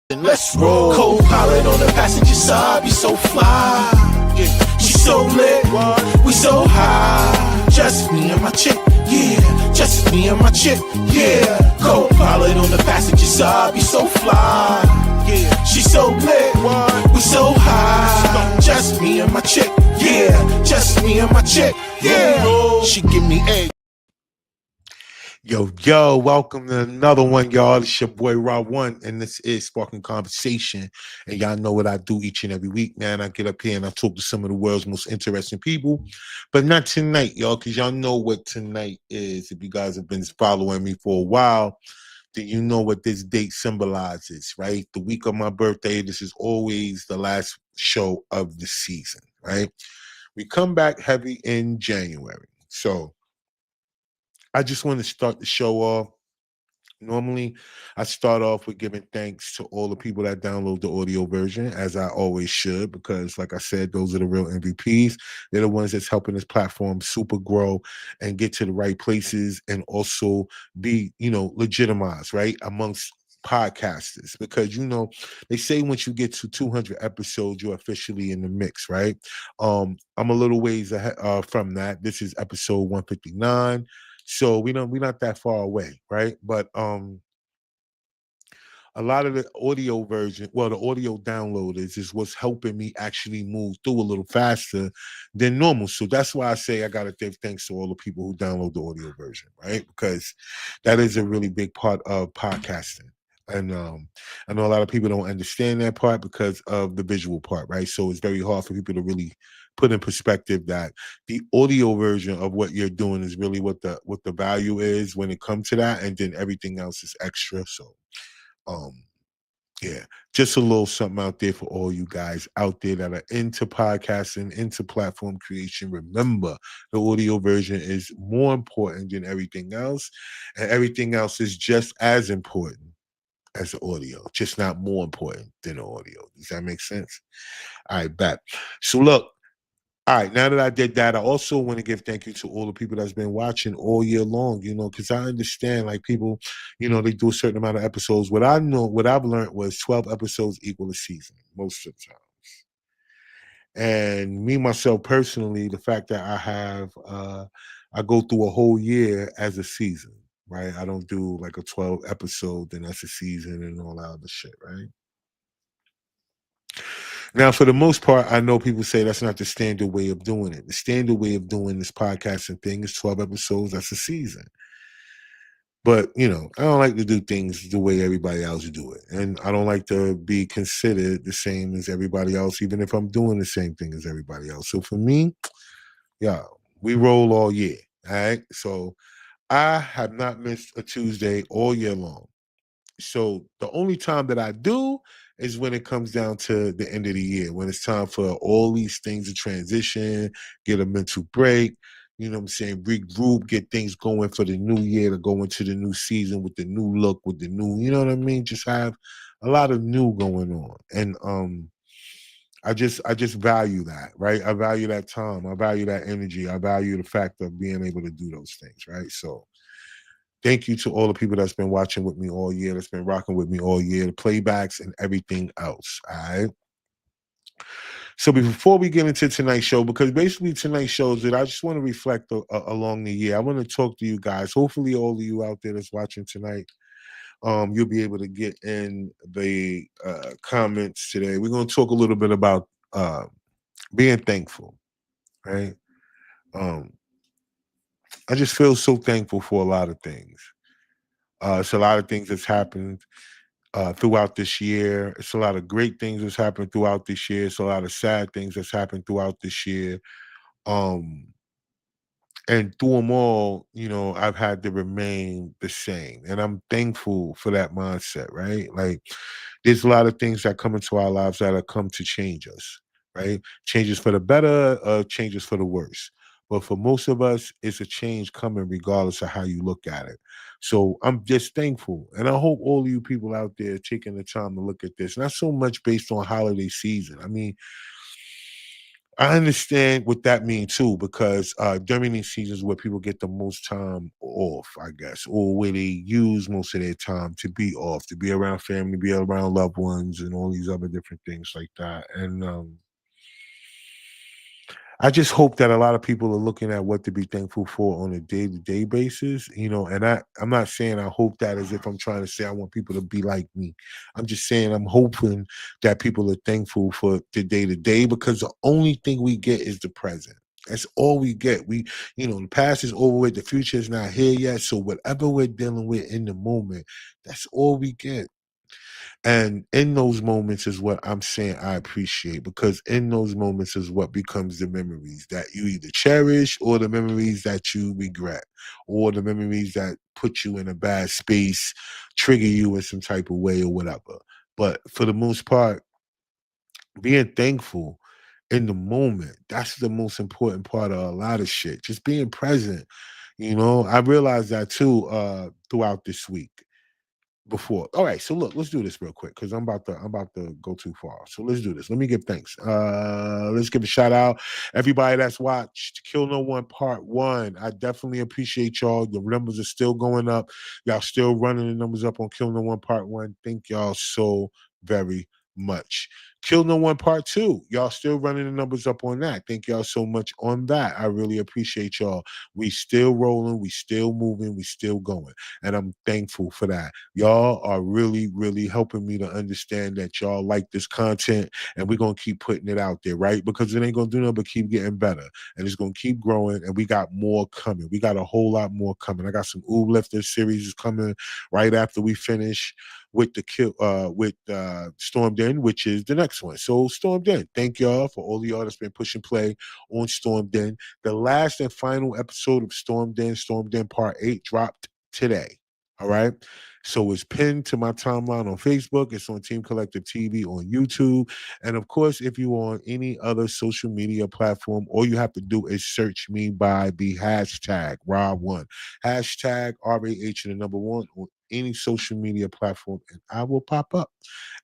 Let's roll. Co-pilot on the passenger side, be so fly. Yeah, she so lit, we so high. Just me and my chick, yeah. Just me and my chick, yeah. Co-pilot on the passenger side, be so fly. Yeah, she so lit, we so high. Just me and my chick, yeah. Just me and my chick, yeah. She give me egg. Yo, welcome to another one, y'all. It's your boy Rob One, and this is Sparking Conversation. And y'all know what I do each and every week, man. I get up here and I talk to some of the world's most interesting people, but not tonight, y'all, because y'all know what tonight is. If you guys have been following me for a while, then you know what this date symbolizes, right? The week of my birthday, this is always the last show of the season, right? We come back heavy in January. So I just want to start the show off. Normally, I start off with giving thanks to all the people that download the audio version, as I always should, because, like I said, those are the real MVPs. They're the ones that's helping this platform super grow and get to the right places and also be, legitimized, right, amongst podcasters. Because, they say once you get to 200 episodes, you're officially in the mix, right? I'm a little ways ahead, from that. This is episode 159. So we're not that far away, right? But a lot of the audio version, well, the audio downloaders is what's helping me actually move through a little faster than normal. So that's why I say I gotta give thanks to all the people who download the audio version, right? Because that is a really big part of podcasting. And I know a lot of people don't understand that part because of the visual part, right? So it's very hard for people to really put in perspective that the audio version of what you're doing is really what the value is when it comes to that, and then everything else is extra. So um yeah, just a little something out there for all you guys out there that are into podcasting, into platform creation. Remember, the audio version is more important than everything else, and everything else is just as important as the audio, just not more important than the audio. Does that make sense? All right, bet. So look, all right, now that I did that, I also want to give thank you to all the people that's been watching all year long, because I understand, like, people, they do a certain amount of episodes. What I know, what I've learned was 12 episodes equal a season most of the time. And me, myself, personally, the fact that I go through a whole year as a season, right? I don't do like a 12 episode, then that's a season and all that other shit, right? Now, for the most part, I know people say that's not the standard way of doing it. The standard way of doing this podcasting thing is 12 episodes, that's a season. But, I don't like to do things the way everybody else do it. And I don't like to be considered the same as everybody else, even if I'm doing the same thing as everybody else. So for me, yeah, we roll all year. All right. So I have not missed a Tuesday all year long. So the only time that I do is when it comes down to the end of the year, when it's time for all these things to transition, get a mental break, you know what I'm saying, regroup, get things going for the new year to go into the new season with the new look, with the new, you know what I mean? Just have a lot of new going on. And I just value that, right? I value that time. I value that energy. I value the fact of being able to do those things, right? So thank you to all the people that's been watching with me all year, that's been rocking with me all year, the playbacks and everything else. All right. So before we get into tonight's show, because basically tonight's show is that I just want to reflect along the year. I want to talk to you guys. Hopefully, all of you out there that's watching tonight, you'll be able to get in the comments today. We're going to talk a little bit about being thankful, right? Um, I just feel so thankful for a lot of things. It's a lot of things that's happened throughout this year. It's a lot of great things that's happened throughout this year. It's a lot of sad things that's happened throughout this year. Um, and through them all, I've had to remain the same. And I'm thankful for that mindset, right? Like, there's a lot of things that come into our lives that have come to change us, right? Changes for the better, changes for the worse. But for most of us, it's a change coming regardless of how you look at it. So I'm just thankful. And I hope all of you people out there are taking the time to look at this. Not so much based on holiday season. I mean, I understand what that means too, because during these seasons where people get the most time off, I guess, or where they use most of their time to be off, to be around family, be around loved ones, and all these other different things like that. And I just hope that a lot of people are looking at what to be thankful for on a day-to-day basis, and I'm not saying I hope that as if I'm trying to say I want people to be like me. I'm just saying I'm hoping that people are thankful for the day-to-day, because the only thing we get is the present. That's all we get. The past is over with, the future is not here yet. So whatever we're dealing with in the moment, that's all we get. And in those moments is what I'm saying I appreciate, because in those moments is what becomes the memories that you either cherish, or the memories that you regret, or the memories that put you in a bad space, trigger you in some type of way or whatever. But for the most part, being thankful in the moment, that's the most important part of a lot of shit. Just being present. I realized that too throughout this week before. All right, so look, let's do this real quick, because I'm about to go too far. So let's do this. Let me give thanks. Let's give a shout out everybody that's watched Kill No One Part 1. I definitely appreciate y'all. The numbers are still going up. Y'all still running the numbers up on Kill No One Part 1. Thank y'all so very much. Kill No One Part 2. Y'all still running the numbers up on that. Thank y'all so much on that. I really appreciate y'all. We still rolling, we still moving, we still going. And I'm thankful for that. Y'all are really, really helping me to understand that y'all like this content, and we're gonna keep putting it out there, right? Because it ain't gonna do nothing but keep getting better, and it's gonna keep growing, and we got more coming. We got a whole lot more coming. I got some Ooh Lifter series coming right after we finish with Stormed In, which is the next one. So Stormed In, thank y'all for all of y'all that's been pushing play on Stormed In. The last and final episode of Stormed In Part 8 dropped today. All right. So it's pinned to my timeline on Facebook. It's on Team Collective TV on YouTube. And of course, if you're on any other social media platform, all you have to do is search me by the hashtag Rob1. Hashtag RAH and the number one on any social media platform, and I will pop up.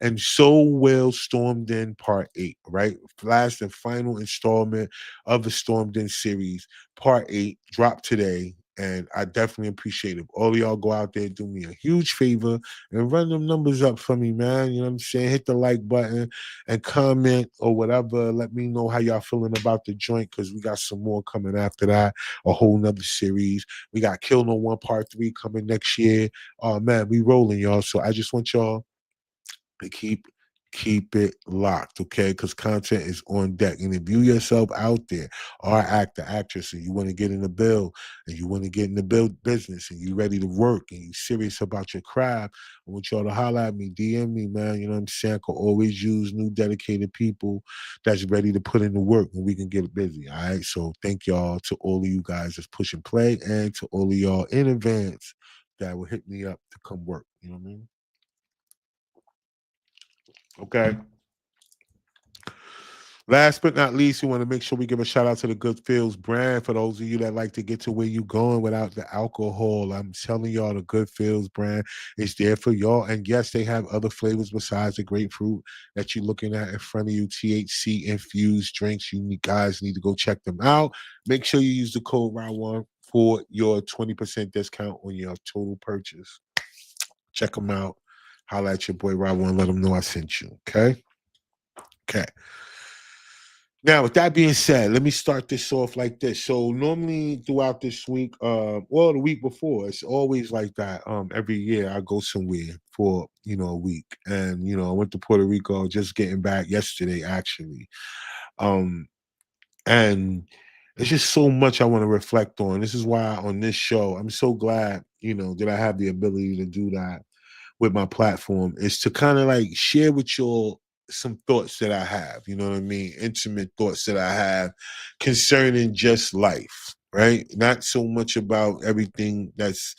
And so will Stormed In Part 8, right? Last and final installment of the Stormed In series, Part 8, dropped today. And I definitely appreciate it. All of y'all go out there, do me a huge favor, and run them numbers up for me, man. You know what I'm saying? Hit the like button and comment or whatever. Let me know how y'all feeling about the joint, because we got some more coming after that, a whole nother series. We got Kill No One Part 3 coming next year. Oh, man, we rolling, y'all. So I just want y'all to keep it locked, okay? Because content is on deck. And if you yourself out there are an actor, actress, and you want to get in the bill, and you want to get in the build business, and you ready to work, and you serious about your craft, I want y'all to holler at me, DM me, man. You know what I'm saying? I can always use new dedicated people that's ready to put in the work, and we can get busy. All right. So thank y'all to all of you guys that's pushing play, and to all of y'all in advance that will hit me up to come work. You know what I mean? Okay. Last but not least, we want to make sure we give a shout out to the Good Feels brand. For those of you that like to get to where you're going without the alcohol, I'm telling y'all the Good Feels brand is there for y'all. And yes, they have other flavors besides the grapefruit that you're looking at in front of you. THC infused drinks. Guys need to go check them out. Make sure you use the code ROUND1 for your 20% discount on your total purchase. Check them out. Holla at your boy ROUND1. Let them know I sent you. Okay. Okay. Now, with that being said, let me start this off like this. So normally throughout this week, the week before, it's always like that. Every year I go somewhere for, a week. And, I went to Puerto Rico just getting back yesterday, actually. Um, and it's just so much I want to reflect on. This is why on this show, I'm so glad, that I have the ability to do that with my platform, is to kind of like share with you some thoughts that I have, you know what I mean? Intimate thoughts that I have concerning just life, right? Not so much about everything that's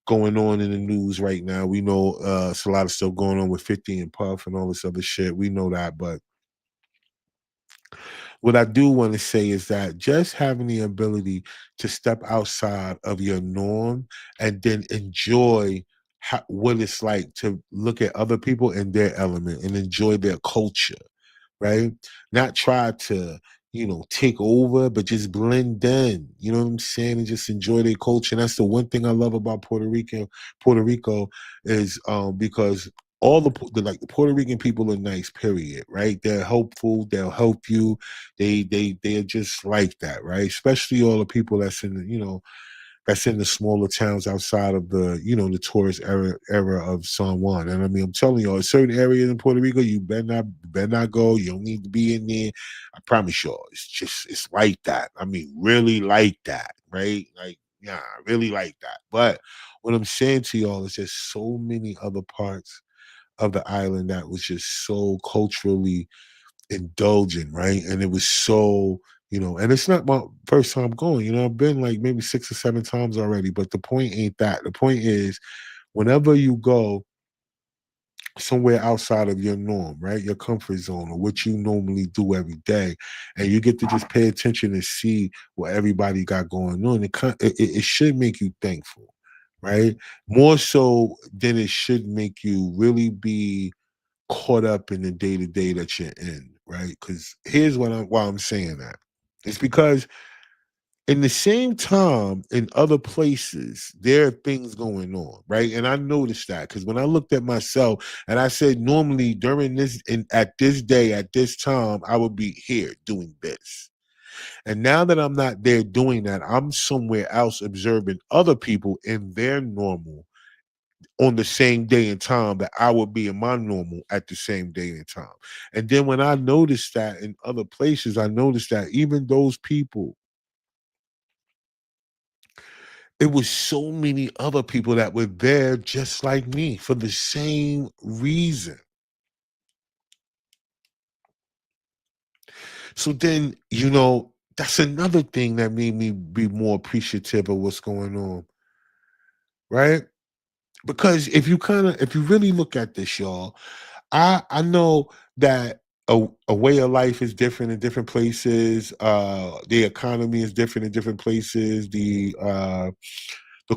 going on in the news right now. We know it's a lot of stuff going on with 50 and Puff and all this other shit. We know that, but what I do want to say is that just having the ability to step outside of your norm and then enjoy what it's like to look at other people in their element and enjoy their culture, right? Not try to, take over, but just blend in. You know what I'm saying? And just enjoy their culture. And that's the one thing I love about Puerto Rico is because all the Puerto Rican people are nice, period. Right? They're helpful, they'll help you. They're just like that, right? Especially all the people that's in the smaller towns outside of the tourist era of San Juan. And I mean, I'm telling you, a certain areas in Puerto Rico, you better not go. You don't need to be in there. I promise you, it's like that. I mean, really like that, right? Like, yeah, really like that. But what I'm saying to y'all is just so many other parts of the island that was just so culturally indulgent, right? And it was so, and it's not my first time going. I've been like maybe 6 or 7 times already, but the point ain't that. The point is, whenever you go somewhere outside of your norm, right, your comfort zone, or what you normally do every day, and you get to just pay attention and see what everybody got going on, it should make you thankful, right? More so than it should make you really be caught up in the day to day that you're in, right? Because here's why I'm saying that. It's because in the same time in other places, there are things going on, right? And I noticed that because when I looked at myself and I said, normally during this and at this day, at this time, I would be here doing this. And now that I'm not there doing that, I'm somewhere else observing other people in their normal on the same day and time that I would be in my normal at the same day and time. And then when I noticed that in other places, I noticed that even those people, it was so many other people that were there just like me for the same reason. So then, that's another thing that made me be more appreciative of what's going on, right? Because if you really look at this, y'all, I know that a way of life is different in different places. The economy is different in different places. The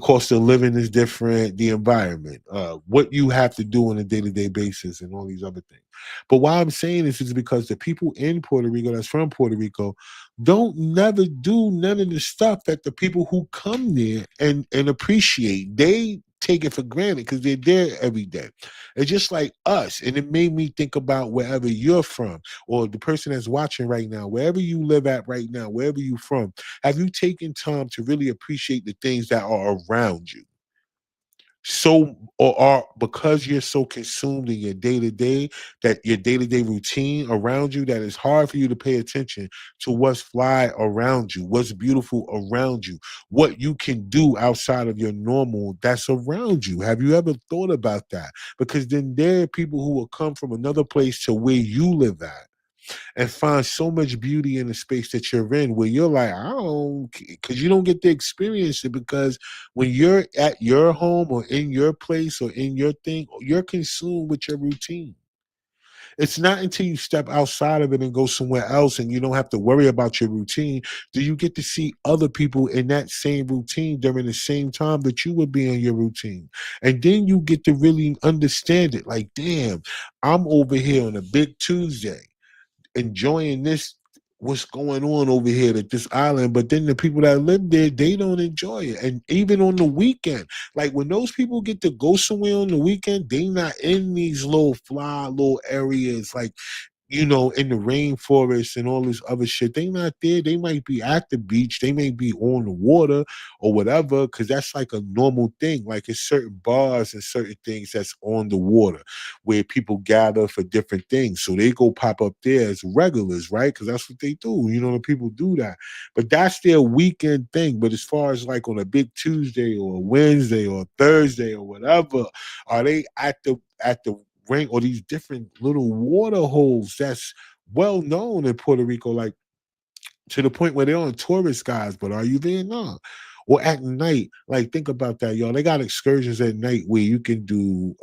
cost of living is different. The environment, what you have to do on a day to day basis, and all these other things. But why I'm saying this is because the people in Puerto Rico, that's from Puerto Rico, don't never do none of the stuff that the people who come there and appreciate. They take it for granted because they're there every day. It's just like us. And it made me think about wherever you're from, or the person that's watching right now, wherever you live at right now, wherever you're from. Have you taken time to really appreciate the things that are around you? So, or are because you're so consumed in your day to day, that your day to day routine around you, that it's hard for you to pay attention to what's fly around you, what's beautiful around you, what you can do outside of your normal that's around you. Have you ever thought about that? Because then there are people who will come from another place to where you live at and find so much beauty in the space that you're in, where you're like, I don't, because you don't get to experience it. Because when you're at your home or in your place or in your thing, you're consumed with your routine. It's not until you step outside of it and go somewhere else and you don't have to worry about your routine do you get to see other people in that same routine during the same time that you would be in your routine. And then you get to really understand it. Like, damn, I'm over here on a big Tuesday enjoying this, what's going on over here at this island, but then the people that live there, they don't enjoy it. And even on the weekend, like when those people get to go somewhere on the weekend, they not in these little fly little areas like in the rainforest and all this other shit. They not there. They might be at the beach. They may be on the water or whatever, because that's like a normal thing. Like it's certain bars and certain things that's on the water where people gather for different things. So they go pop up there as regulars, right? Because that's what they do. The people do that. But that's their weekend thing. But as far as like on a big Tuesday or a Wednesday or a Thursday or whatever, are they at the ring or these different little water holes that's well known in Puerto Rico, like to the point where they're on tourist guides, but are you there? No. Or at night, like think about that, y'all. They got excursions at night where you can do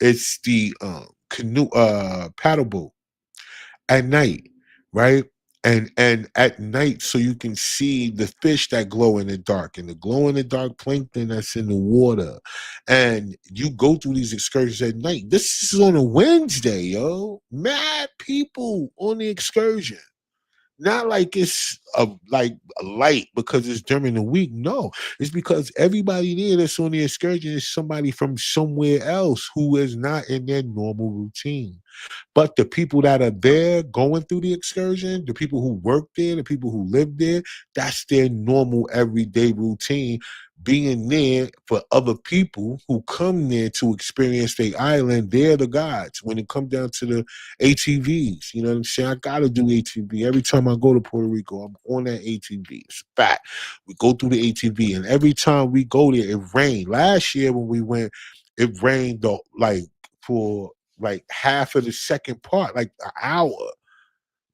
it's the canoe paddle boat at night, right? And at night, so you can see the fish that glow in the dark and the glow in the dark plankton that's in the water. And you go through these excursions at night. This is on a Wednesday, yo. Mad people on the excursion. Not like it's like a light because it's during the week. No, it's because everybody there that's on the excursion is somebody from somewhere else who is not in their normal routine. But the people that are there going through the excursion, the people who work there, the people who live there, that's their normal everyday routine. Being there for other people who come there to experience their island, they're the gods. When it comes down to the ATVs, you know what I'm saying? I gotta do ATV. Every time I go to Puerto Rico, I'm on that ATV. It's fact. We go through the ATV, and every time we go there, it rained. Last year when we went, it rained like for like half of the second part, like an hour.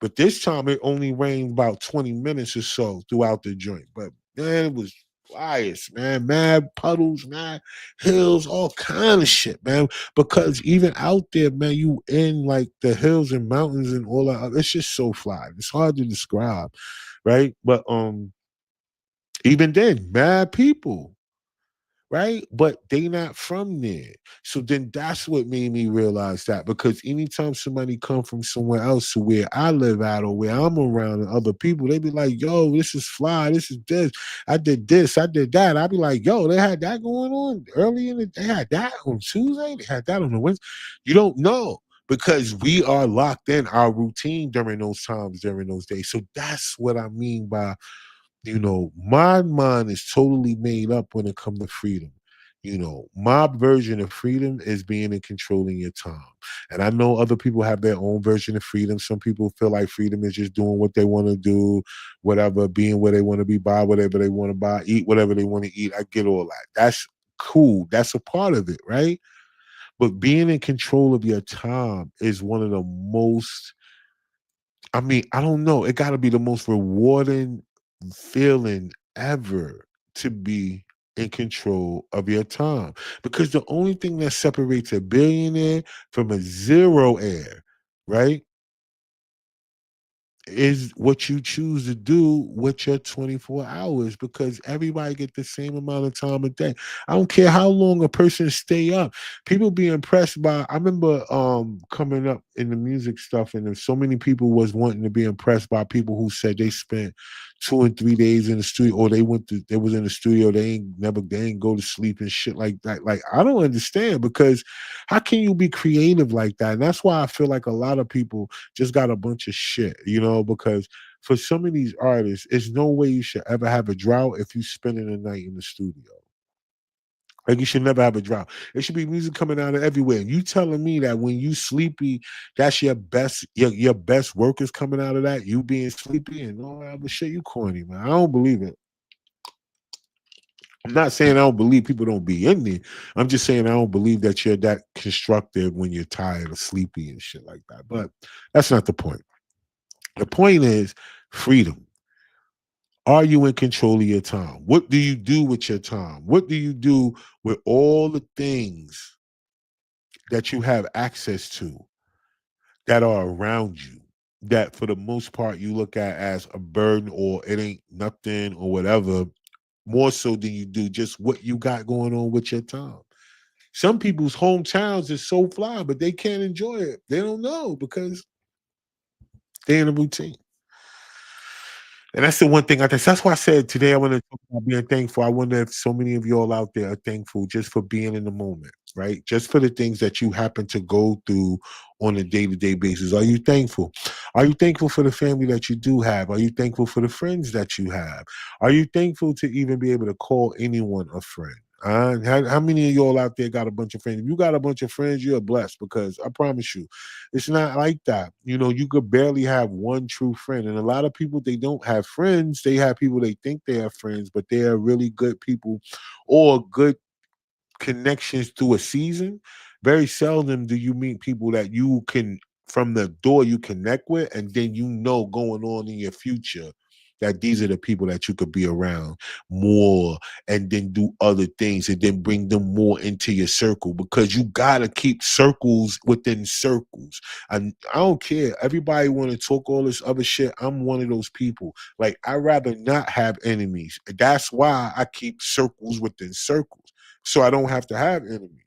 But this time it only rained about 20 minutes or so throughout the joint. But man, it was flyers, man. Mad puddles, mad hills, all kind of shit, man. Because even out there, man, you in like the hills and mountains and all that. It's just so fly. It's hard to describe, right? But even then, mad people, right? But they not from there. So then that's what made me realize that, because anytime somebody come from somewhere else to where I live at or where I'm around and other people, they be like, yo, this is fly, this is this, I did that. I be like, yo, they had that going on early in the they had that on Tuesday, they had that on the Wednesday. You don't know. Because we are locked in our routine during those times, during those days. So that's what I mean by, my mind is totally made up when it comes to freedom. My version of freedom is being in controlling your time. And I know other people have their own version of freedom. Some people feel like freedom is just doing what they want to do, whatever, being where they want to be, buy whatever they want to buy, eat whatever they want to eat. I get all that. That's cool. That's a part of it, right? But being in control of your time is one of the most, I mean, I don't know. It got to be the most rewarding feeling ever to be in control of your time. Because the only thing that separates a billionaire from a zero air, right, is what you choose to do with your 24 hours, because everybody get the same amount of time a day. I don't care how long a person stay up. People be impressed by, I remember coming up in the music stuff, and there's so many people was wanting to be impressed by people who said they spent 2 and 3 days in the studio, or they was in the studio, they ain't go to sleep and shit like that. Like, I don't understand, because how can you be creative like that? And that's why I feel like a lot of people just got a bunch of shit, because for some of these artists, there's no way you should ever have a drought if you spending the night in the studio. Like, you should never have a drought. There should be music coming out of everywhere. And you telling me that when you sleepy, that's your best work is coming out of that, you being sleepy and all that other shit, you corny, man. I don't believe it. I'm not saying I don't believe people don't be in there. I'm just saying I don't believe that you're that constructive when you're tired or sleepy and shit like that. But that's not the point. The point is freedom. Are you in control of your time? What do you do with your time? What do you do with all the things that you have access to that are around you, that for the most part you look at as a burden, or it ain't nothing or whatever, more so than you do just what you got going on with your time? Some people's hometowns is so fly, but they can't enjoy it. They don't know because they're in a routine. And that's the one thing I think. That's why I said today I want to talk about being thankful. I wonder if so many of y'all out there are thankful just for being in the moment, right? Just for the things that you happen to go through on a day-to-day basis. Are you thankful? Are you thankful for the family that you do have? Are you thankful for the friends that you have? Are you thankful to even be able to call anyone a friend? How many of y'all out there got a bunch of friends? If you got a bunch of friends, you're blessed, because I promise you, it's not like that. You could barely have one true friend. And a lot of people, they don't have friends. They have people they think they have friends, but they are really good people or good connections through a season. Very seldom do you meet people that you can, from the door, you connect with, and then going on in your future that these are the people that you could be around more, and then do other things, and then bring them more into your circle, because you gotta keep circles within circles. And I don't care. Everybody want to talk all this other shit. I'm one of those people. Like, I'd rather not have enemies. That's why I keep circles within circles, so I don't have to have enemies.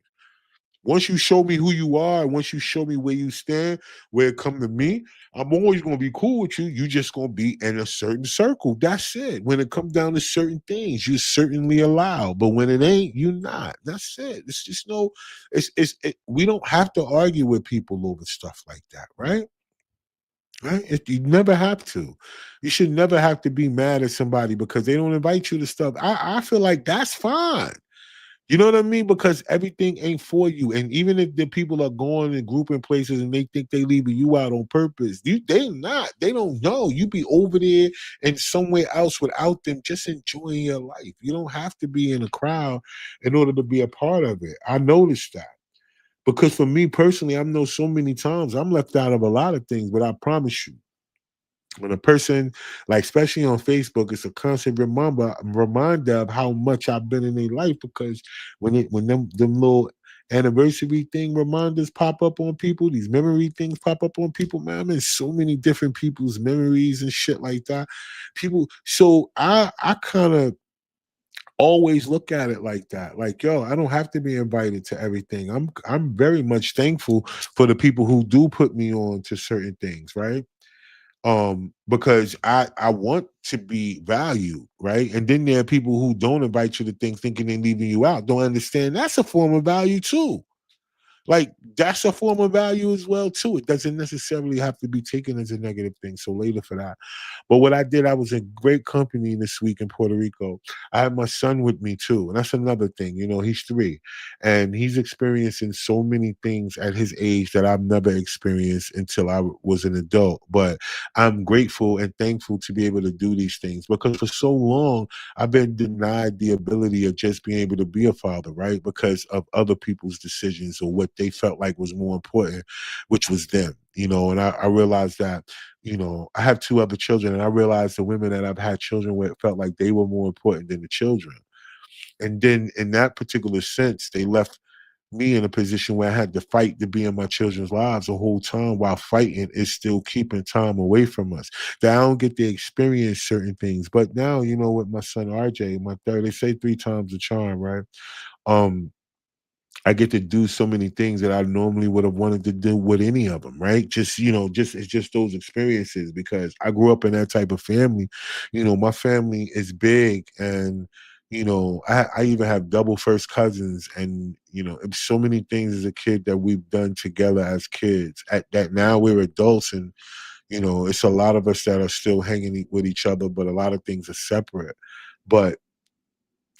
Once you show me who you are, once you show me where you stand, where it come to me, I'm always gonna be cool with you. You just gonna be in a certain circle. That's it. When it comes down to certain things, you're certainly allowed. But when it ain't, you're not. That's it. It's just no. We don't have to argue with people over stuff like that, right? Right? You never have to. You should never have to be mad at somebody because they don't invite you to stuff. I feel like that's fine. You know what I mean? Because everything ain't for you. And even if the people are going and grouping places and they think they leaving you out on purpose, they not. They don't know. You be over there and somewhere else without them, just enjoying your life. You don't have to be in a crowd in order to be a part of it. I noticed that. Because for me personally, I know so many times I'm left out of a lot of things, but I promise you, when a person, like especially on Facebook, it's a constant reminder of how much I've been in their life. Because when them little anniversary thing reminders pop up on people, these memory things pop up on people, man, I'm in so many different people's memories and shit like that. People, so I kind of always look at it like that. Like, yo, I don't have to be invited to everything. I'm very much thankful for the people who do put me on to certain things, right? Because I want to be valued, right? And then there are people who don't invite you to things thinking they're leaving you out, don't understand that's a form of value too. Like that's a form of value as well too. It doesn't necessarily have to be taken as a negative thing. So later for that. But what I did, I was in great company this week in Puerto Rico. I had my son with me too, and that's another thing. You know, he's 3, and he's experiencing so many things at his age that I've never experienced until I was an adult. But I'm grateful and thankful to be able to do these things because for so long I've been denied the ability of just being able to be a father, right? Because of other people's decisions or what they felt like was more important, which was them, you know. And I realized that, you know, I have 2 other children, and I realized the women that I've had children with felt like they were more important than the children. And then in that particular sense, they left me in a position where I had to fight to be in my children's lives the whole time while fighting is still keeping time away from us. That I don't get to experience certain things. But now, you know, with my son RJ, my third, they say 3 times the charm, right? Um, I get to do so many things that I normally would have wanted to do with any of them, right? Just, you know, just it's just those experiences because I grew up in that type of family. You know, my family is big and you know, I even have double first cousins, and you know, it's so many things as a kid that we've done together as kids. At that now we're adults, and you know, it's a lot of us that are still hanging with each other, but a lot of things are separate. But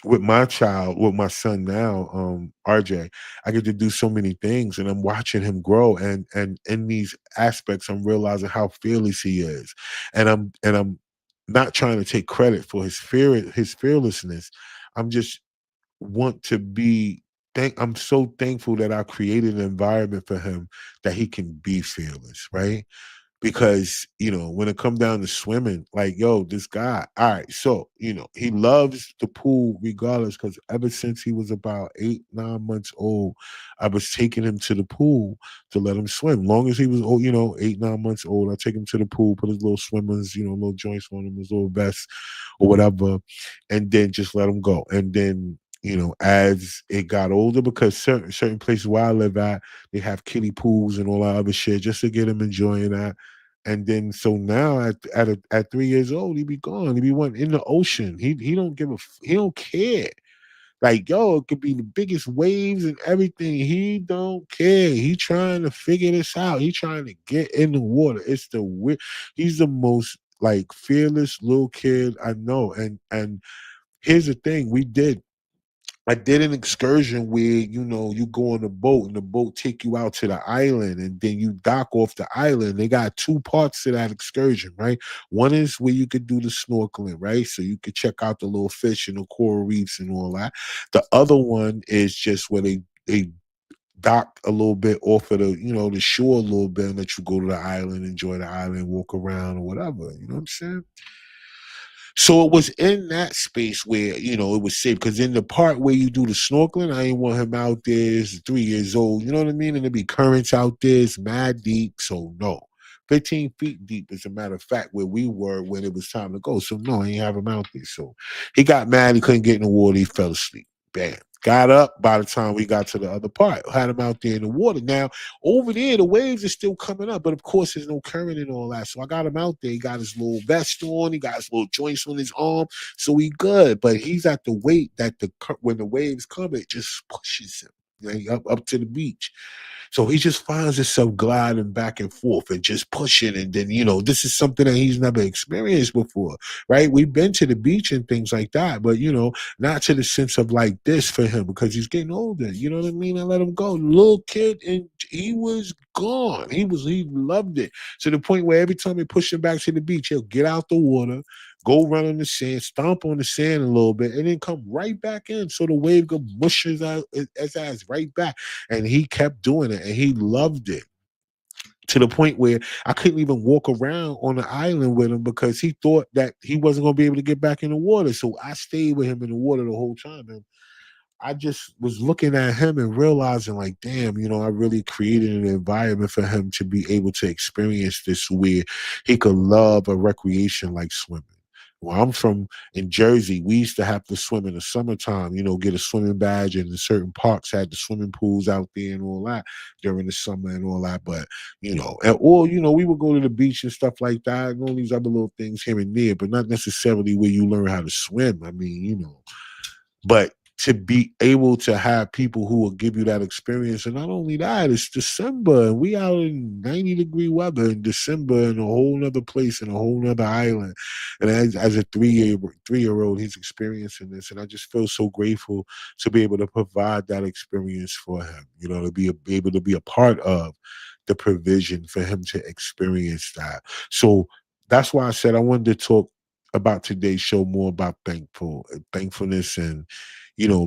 with my child, with my son now, RJ, I get to do so many things and I'm watching him grow and in these aspects I'm realizing how fearless he is. And I'm not trying to take credit for his fearlessness. I'm just want to be I'm so thankful that I created an environment for him that he can be fearless, right? Because you know when it come down to swimming, like yo, this guy, all right, so you know he loves the pool regardless, because ever since he was about 8 9 months old I was taking him to the pool to let him swim. Long as he was old, you know, 8 9 months old, I take him to the pool, put his little swimmers, you know, little joints on him, his little vest or whatever, and then just let him go. And then you know, as it got older, because certain places where I live at, they have kiddie pools and all that other shit just to get him enjoying that. And then so now at 3 years old, he be gone. He be one in the ocean. He don't he don't care. Like yo, it could be the biggest waves and everything. He don't care. He trying to figure this out. He trying to get in the water. He's the most like fearless little kid I know. And here's the thing, I did an excursion where you know you go on a boat and the boat take you out to the island and then you dock off the island. They got 2 parts to that excursion, right? One is where you could do the snorkeling, right? So you could check out the little fish and the coral reefs and all that. The other one is just where they dock a little bit off of the you know the shore a little bit and let you go to the island, enjoy the island, walk around or whatever. You know what I'm saying? So it was in that space where, you know, it was safe. Because in the part where you do the snorkeling, I ain't want him out there. He's 3 years old. You know what I mean? And there be currents out there. It's mad deep. So no. 15 feet deep, as a matter of fact, where we were when it was time to go. So no, I ain't have him out there. So he got mad. He couldn't get in the water. He fell asleep. Bam. got up by the time we got to the other part. Had him out there in the water. Now, over there, the waves are still coming up, but of course, there's no current and all that. So I got him out there. He got his little vest on. He got his little joints on his arm. So he good. But he's at the weight that when the waves come, it just pushes him. Right, up to the beach. So he just finds himself gliding back and forth and just pushing. And then, this is something that he's never experienced before, right? We've been to the beach and things like that, but, not to the sense of like this for him because he's getting older. You know what I mean? I let him go. Little kid, and he was gone. He loved it to the point where every time we push him back to the beach, he'll get out the water, go run on the sand, stomp on the sand a little bit, and then come right back in. So the wave go mushes out his ass right back. And he kept doing it and he loved it to the point where I couldn't even walk around on the island with him because he thought that he wasn't going to be able to get back in the water. So I stayed with him in the water the whole time. And I just was looking at him and realizing, like, damn, I really created an environment for him to be able to experience this where he could love a recreation like swimming. Where I'm from in Jersey, we used to have to swim in the summertime, get a swimming badge, and certain parks had the swimming pools out there and all that during the summer and all that. But, we would go to the beach and stuff like that and all these other little things here and there, but not necessarily where you learn how to swim. I mean, but to be able to have people who will give you that experience. And not only that, it's December and we out in 90-degree weather in December in a whole nother place, in a whole nother island. And as a three-year-old, he's experiencing this. And I just feel so grateful to be able to provide that experience for him, to be able to be a part of the provision for him to experience that. So that's why I said I wanted to talk about today's show more about thankfulness and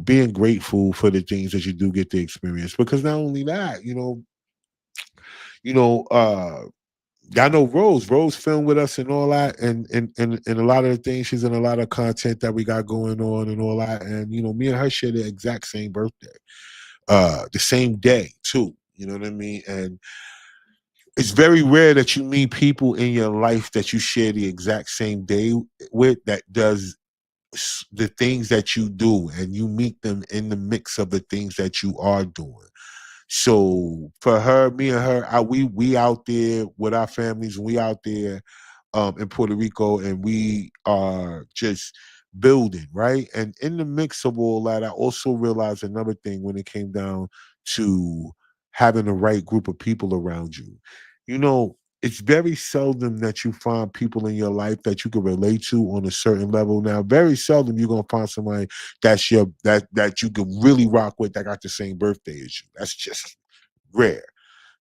being grateful for the things that you do get to experience. Because not only that, you know, uh I know Rose filmed with us and all that, and a lot of the things, she's in a lot of content that we got going on and all that. And me and her share the exact same birthday, the same day too. You know what I mean? And it's very rare that you meet people in your life that you share the exact same day with that does the things that you do, and you meet them in the mix of the things that you are doing. So for her, me and her, we out there with our families, and we out there in Puerto Rico, and we are just building, right? And in the mix of all that, I also realized another thing when it came down to having the right group of people around you. It's very seldom that you find people in your life that you can relate to on a certain level. Now, very seldom you're gonna find somebody that you can really rock with that got the same birthday as you. That's just rare.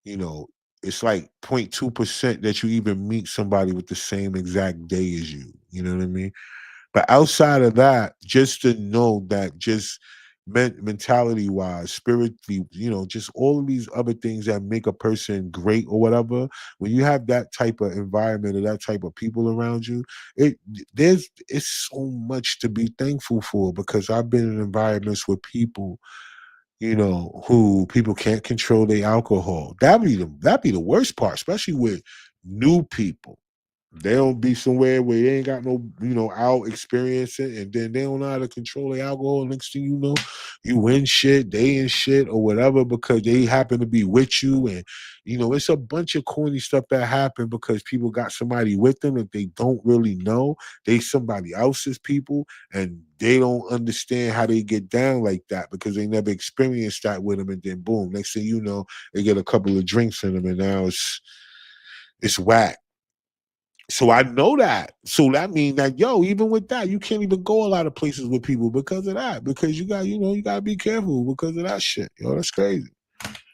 You know, it's like 0.2% that you even meet somebody with the same exact day as you. You know what I mean? But outside of that, just to know that just mentality wise, spiritually, just all of these other things that make a person great or whatever, when you have that type of environment or that type of people around you, it it's so much to be thankful for because I've been in environments with people who people can't control their alcohol. That'd be the worst part, especially with new people. They'll be somewhere where they ain't got no, out experiencing, and then they don't know how to control their alcohol. Next thing you know, you in shit, they in shit, or whatever, because they happen to be with you. And, it's a bunch of corny stuff that happen because people got somebody with them that they don't really know. They somebody else's people, and they don't understand how they get down like that because they never experienced that with them. And then boom, next thing you know, they get a couple of drinks in them, and now it's whack. So I know that. So that means that, even with that, you can't even go a lot of places with people because of that. Because you got to be careful because of that shit. That's crazy.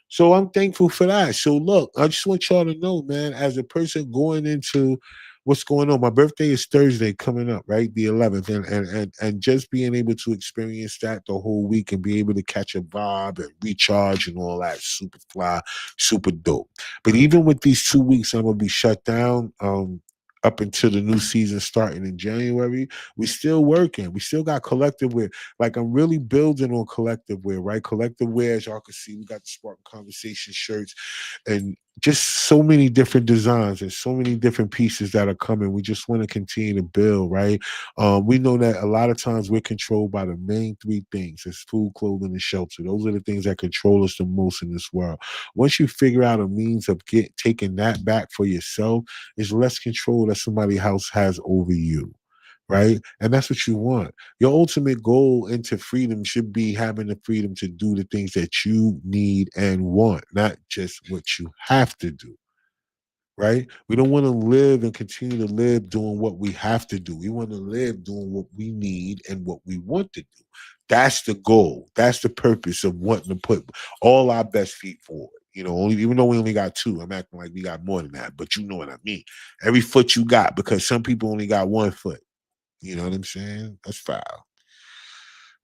So I'm thankful for that. So look, I just want y'all to know, man, as a person going into what's going on, my birthday is Thursday coming up, right? The 11th. And just being able to experience that the whole week and be able to catch a vibe and recharge and all that, super fly, super dope. But even with these 2 weeks, I'm gonna be shut down. Up until the new season starting in January, we still working. We still got collective wear. Like I'm really building on collective wear, right? Collective wear, as y'all can see, we got the Spark Conversation shirts, and just so many different designs and so many different pieces that are coming. We just want to continue to build, right? We know that a lot of times we're controlled by the main three things: it's food, clothing, and shelter. Those are the things that control us the most in this world. Once you figure out a means of taking that back for yourself, it's less control that somebody else has over you, right? And that's what you want. Your ultimate goal into freedom should be having the freedom to do the things that you need and want, not just what you have to do, right? We don't want to live and continue to live doing what we have to do. We want to live doing what we need and what we want to do. That's the goal. That's the purpose of wanting to put all our best feet forward. You know, only even though we only got two, I'm acting like we got more than that, but you know what I mean. Every foot you got, because some people only got one foot. You know what I'm saying? That's foul.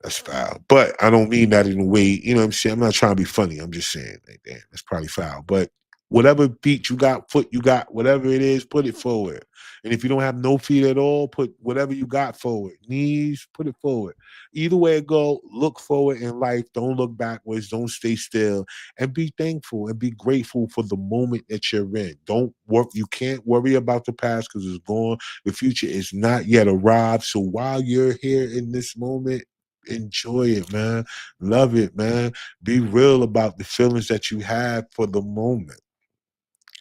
That's foul. But I don't mean that in a way, you know what I'm saying? I'm not trying to be funny. I'm just saying, like, damn, that's probably foul. But whatever feet you got, foot you got, whatever it is, put it forward. And if you don't have no feet at all, put whatever you got forward. Knees, put it forward. Either way it go, look forward in life. Don't look backwards. Don't stay still. And be thankful and be grateful for the moment that you're in. Don't work. You can't worry about the past because it's gone. The future is not yet arrived. So while you're here in this moment, enjoy it, man. Love it, man. Be real about the feelings that you have for the moment,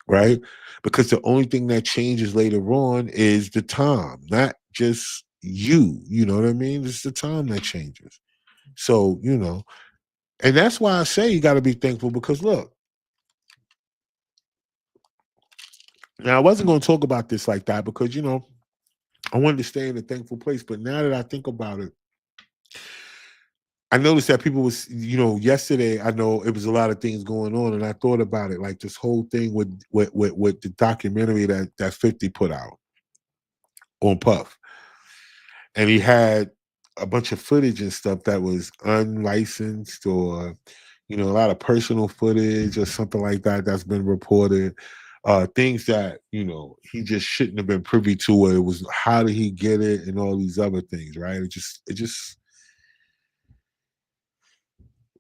right? Because the only thing that changes later on is the time, not just you. You know what I mean? It's the time that changes. So, you know, and that's why I say you got to be thankful because look, now I wasn't going to talk about this like that because, you know, I wanted to stay in a thankful place. But now that I think about it, I noticed that people was, you know, yesterday, I know it was a lot of things going on, and I thought about it, like this whole thing with the documentary that 50 put out on Puff. And he had a bunch of footage and stuff that was unlicensed or, you know, a lot of personal footage or something like that that's been reported. Things that, you know, he just shouldn't have been privy to, or it was how did he get it and all these other things, right?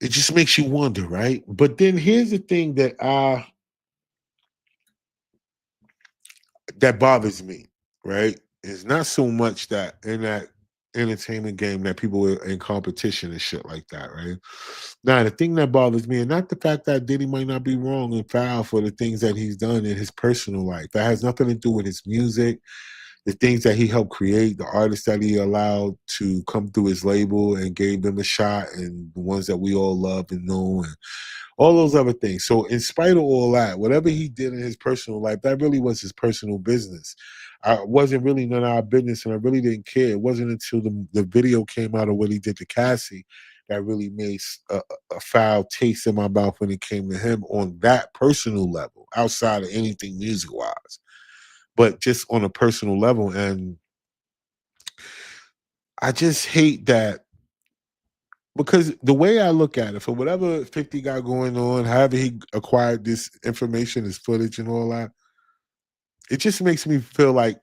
It just makes you wonder, right? But then here's the thing that bothers me, right? It's not so much that in that entertainment game that people are in competition and shit like that, right? Now, the thing that bothers me, and not the fact that Diddy might not be wrong and foul for the things that he's done in his personal life. That has nothing to do with his music, the things that he helped create, the artists that he allowed to come through his label and gave them a shot, and the ones that we all love and know, and all those other things. So in spite of all that, whatever he did in his personal life, that really was his personal business. I wasn't really none of our business, and I really didn't care. It wasn't until the video came out of what he did to Cassie that really made a foul taste in my mouth when it came to him on that personal level, outside of anything music-wise, but just on a personal level. And I just hate that because the way I look at it, for whatever 50 got going on, however he acquired this information, his footage and all that, it just makes me feel like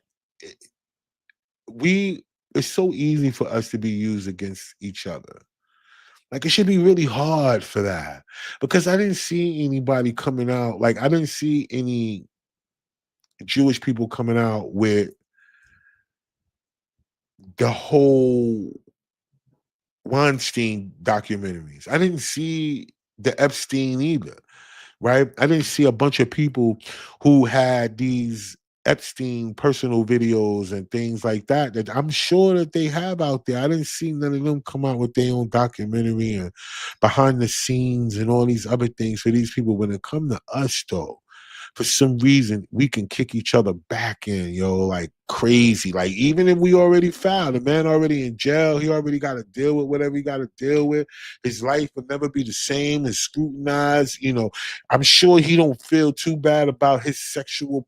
we it's so easy for us to be used against each other. Like it should be really hard for that. Because I didn't see anybody coming out, like I didn't see any Jewish people coming out with the whole Weinstein documentaries. I didn't see the Epstein either. Right? I didn't see a bunch of people who had these Epstein personal videos and things like that that I'm sure that they have out there. I didn't see none of them come out with their own documentary and behind the scenes and all these other things for these people. When it come to us, though, for some reason we can kick each other back in, yo, like crazy. Like even if we already found the man already in jail, he already got to deal with whatever he got to deal with. His life will never be the same and scrutinized. You know, I'm sure he don't feel too bad about his sexual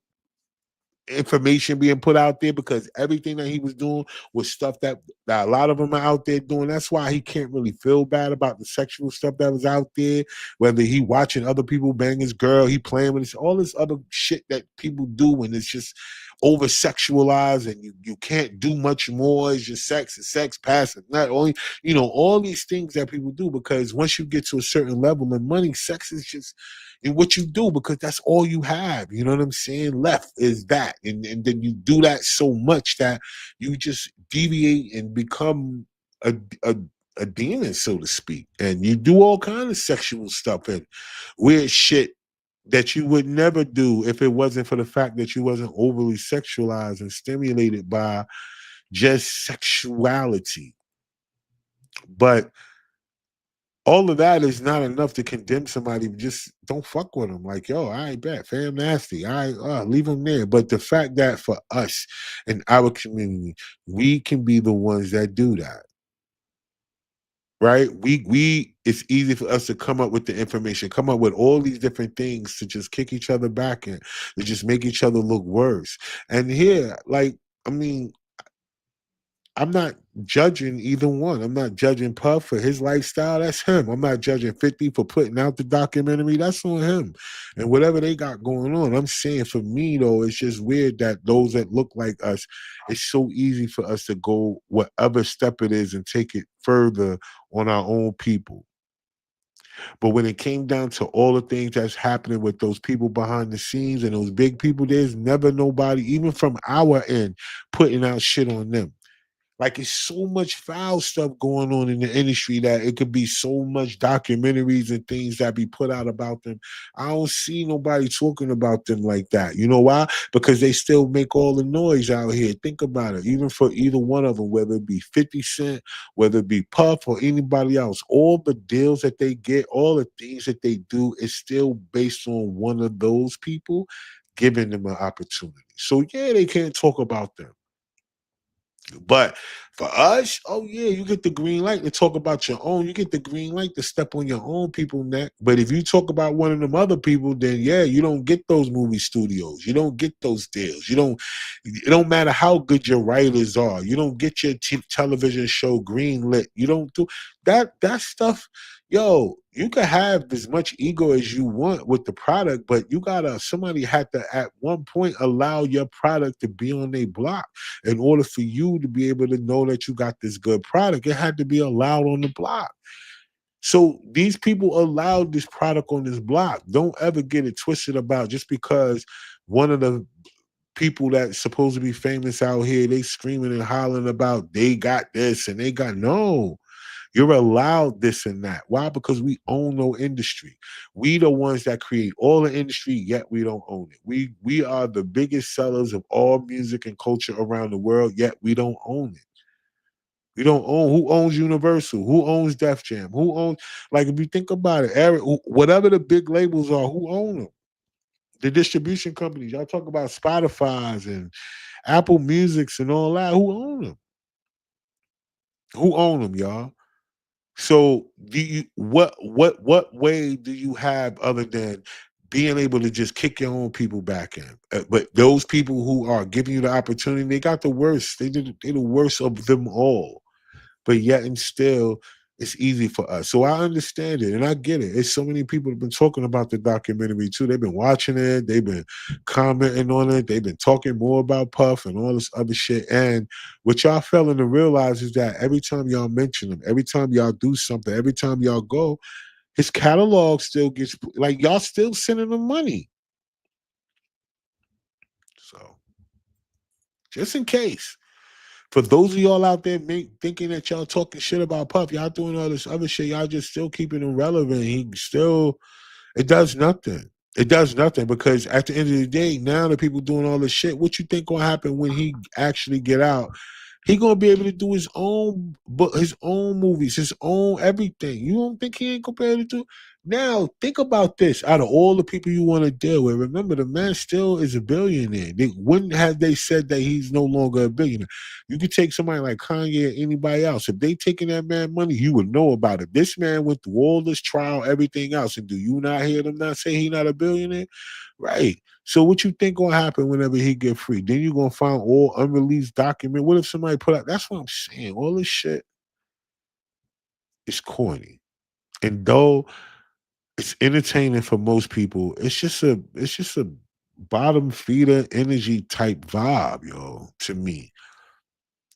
information being put out there because everything that he was doing was stuff that a lot of them are out there doing. That's why he can't really feel bad about the sexual stuff that was out there, whether he watching other people bang his girl, he playing with this, all this other shit that people do, and it's just over sexualized, and you can't do much more. It's just sex and sex passive, not only, all these things that people do, because once you get to a certain level of money, sex is just in what you do, because that's all you have. You know what I'm saying? Left is that. And then you do that so much that you just deviate and become a, a a demon, so to speak, and you do all kind of sexual stuff and weird shit that you would never do if it wasn't for the fact that you wasn't overly sexualized and stimulated by just sexuality. But all of that is not enough to condemn somebody. Just don't fuck with them. Like, yo, I bet, fam, nasty. Leave them there. But the fact that for us in our community, we can be the ones that do that, right? It's easy for us to come up with the information, come up with all these different things to just kick each other back in, to just make each other look worse. And here, like, I mean, I'm not judging either one. I'm not judging Puff for his lifestyle. That's him. I'm not judging 50 for putting out the documentary. That's on him. And whatever they got going on. I'm saying for me, though, it's just weird that those that look like us, it's so easy for us to go whatever step it is and take it further on our own people. But when it came down to all the things that's happening with those people behind the scenes and those big people, there's never nobody, even from our end, putting out shit on them. Like, it's so much foul stuff going on in the industry that it could be so much documentaries and things that be put out about them. I don't see nobody talking about them like that. You know why? Because they still make all the noise out here. Think about it. Even for either one of them, whether it be 50 Cent, whether it be Puff or anybody else, all the deals that they get, all the things that they do is still based on one of those people giving them an opportunity. So yeah, they can't talk about them. But for us, oh yeah, you get the green light to talk about your own. You get the green light to step on your own people neck. But if you talk about one of them other people, then yeah, you don't get those movie studios. You don't get those deals. You don't. It don't matter how good your writers are. You don't get your television show green lit. You don't do that. That stuff. Yo, you can have as much ego as you want with the product, but you gotta. Somebody had to at one point allow your product to be on their block in order for you to be able to know that you got this good product. It had to be allowed on the block. So these people allowed this product on this block. Don't ever get it twisted about just because one of the people that's supposed to be famous out here, they screaming and hollering about they got this and they got no. You're allowed this and that. Why? Because we own no industry. We the ones that create all the industry, yet we don't own it. We are the biggest sellers of all music and culture around the world, yet we don't own it. We don't own. Who owns Universal? Who owns Def Jam? Who owns, like, if you think about it, Eric, whatever the big labels are, who own them? The distribution companies. Y'all talk about Spotify's and Apple Musics and all that. Who own them? Who own them, y'all? So do you what way do you have other than being able to just kick your own people back in? But those people who are giving you the opportunity, they got the worst. They the worst of them all. But yet and still, it's easy for us. So I understand it and I get it. It's so many people have been talking about the documentary too. They've been watching it, they've been commenting on it, they've been talking more about Puff and all this other shit. And what y'all failing to realize is that every time y'all mention him, every time y'all do something, every time y'all go, his catalog still gets, like, y'all still sending him money. So just in case. For those of y'all out there thinking that y'all talking shit about Puff, y'all doing all this other shit, y'all just still keeping him relevant. He still, it does nothing. It does nothing because at the end of the day, now the people doing all this shit, what you think gonna happen when he actually get out? He gonna be able to do his own book, his own movies, his own everything. You don't think he ain't gonna be able to do? Now think about this. Out of all the people you want to deal with, remember the man still is a billionaire. They wouldn't have they said that he's no longer a billionaire. You could take somebody like Kanye or anybody else. If they taking that man money, you would know about it. This man went through all this trial, everything else, and do you not hear them not say he not a billionaire? Right. So what you think gonna happen whenever he get free? Then you gonna find all unreleased document. What if somebody put out? That's what I'm saying. All this shit is corny, and though it's entertaining for most people, it's just a bottom feeder energy type vibe, yo, to me.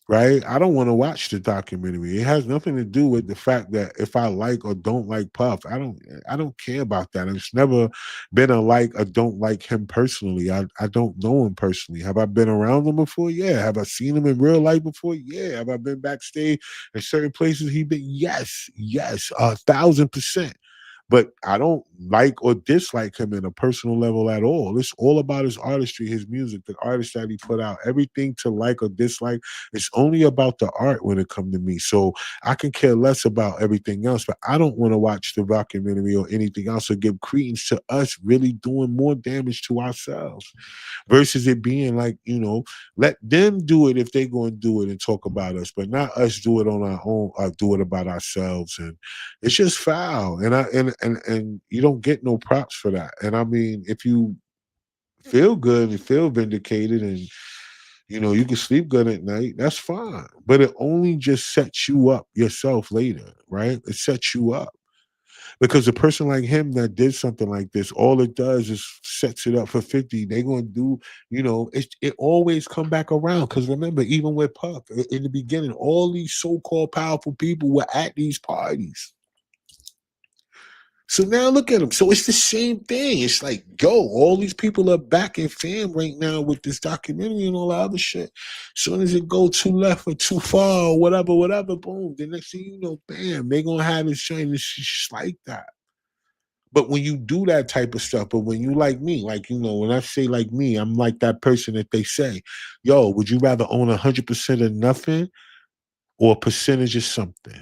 Right? I don't want to watch the documentary. It has nothing to do with the fact that if I like or don't like Puff. I don't care about that. It's never been a like or don't like him personally. I don't know him personally. Have I been around him before? Yeah. Have I seen him in real life before? Yeah. Have I been backstage in certain places he been? Yes, yes, 1,000%. But I don't like or dislike him in a personal level at all. It's all about his artistry, his music, the artist that he put out. Everything to like or dislike, it's only about the art when it comes to me. So I can care less about everything else, but I don't want to watch the documentary or anything else or give credence to us really doing more damage to ourselves versus it being like, let them do it if they're going to do it and talk about us, but not us do it on our own or do it about ourselves. And it's just foul. And you don't get no props for that. And I mean, if you feel good and feel vindicated and you can sleep good at night, that's fine. But it only just sets you up yourself later, right? It sets you up. Because a person like him that did something like this, all it does is sets it up for 50. They're gonna do, it always come back around. Because remember, even with Puff in the beginning, all these so-called powerful people were at these parties. So now look at them. So it's the same thing. It's like, yo, all these people are back in fam right now with this documentary and all that other shit. Soon as it go too left or too far or whatever, boom. The next thing you know, bam, they gonna have this shit. And it's just like that. But when you do that type of stuff, but when you like me, like, when I say like me, I'm like that person that they say, yo, would you rather own 100% of nothing or a percentage of something?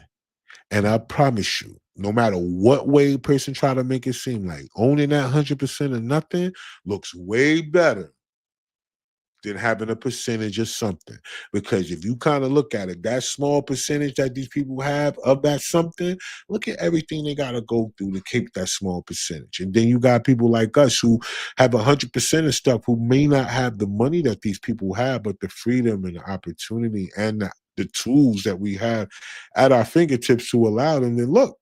And I promise you, no matter what way a person try to make it seem like, owning that 100% of nothing looks way better than having a percentage of something. Because if you kind of look at it, that small percentage that these people have of that something, look at everything they got to go through to keep that small percentage. And then you got people like us who have 100% of stuff who may not have the money that these people have, but the freedom and the opportunity and the tools that we have at our fingertips to allow them to look.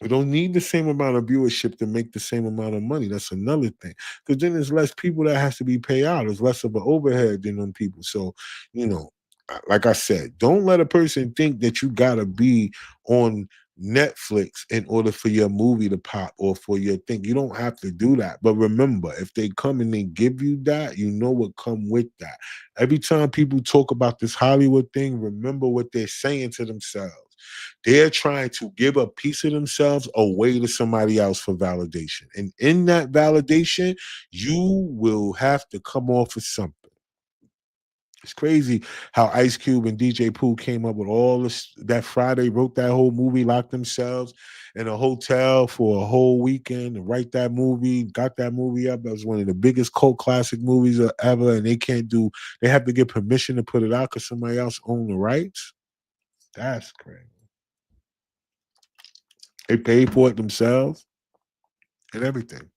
We don't need the same amount of viewership to make the same amount of money. That's another thing. Because then there's less people that has to be paid out. There's less of an overhead than them people. So, like I said, don't let a person think that you gotta be on Netflix in order for your movie to pop or for your thing. You don't have to do that. But remember, if they come and they give you that, you know what come with that. Every time people talk about this Hollywood thing, remember what they're saying to themselves. They're trying to give a piece of themselves away to somebody else for validation. And in that validation, you will have to come off with something. It's crazy how Ice Cube and DJ Pooh came up with all this that Friday, wrote that whole movie, locked themselves in a hotel for a whole weekend to write that movie, got that movie up. That was one of the biggest cult classic movies ever. And they have to get permission to put it out because somebody else owned the rights. That's crazy. They paid for it themselves and everything.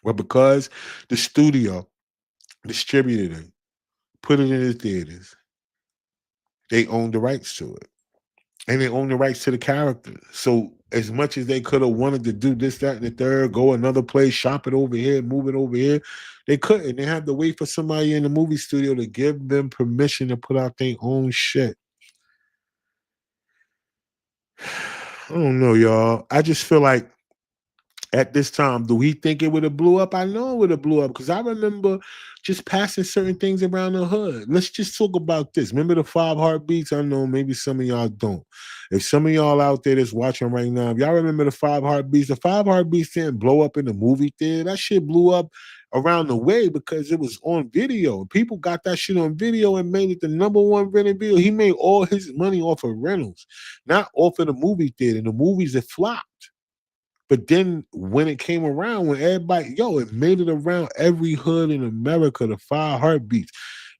But because the studio distributed it, put it in the theaters, they own the rights to it. And they own the rights to the character. So as much as they could have wanted to do this, that, and the third, go another place, shop it over here, move it over here, they couldn't. They had to wait for somebody in the movie studio to give them permission to put out their own shit. I don't know, y'all. I just feel like at this time, do we think it would have blew up? I know it would have blew up because I remember just passing certain things around the hood. Let's just talk about this. Remember the 5 heartbeats? I know maybe some of y'all don't. If some of y'all out there that's watching right now, if y'all remember the 5 heartbeats didn't blow up in the movie theater. That shit blew up around the way because it was on video. People got that shit on video and made it the #1 rented video. He made all his money off of rentals, not off of the movie theater. The movies that flopped. But then when it came around, when everybody, it made it around every hood in America, the 5 heartbeats.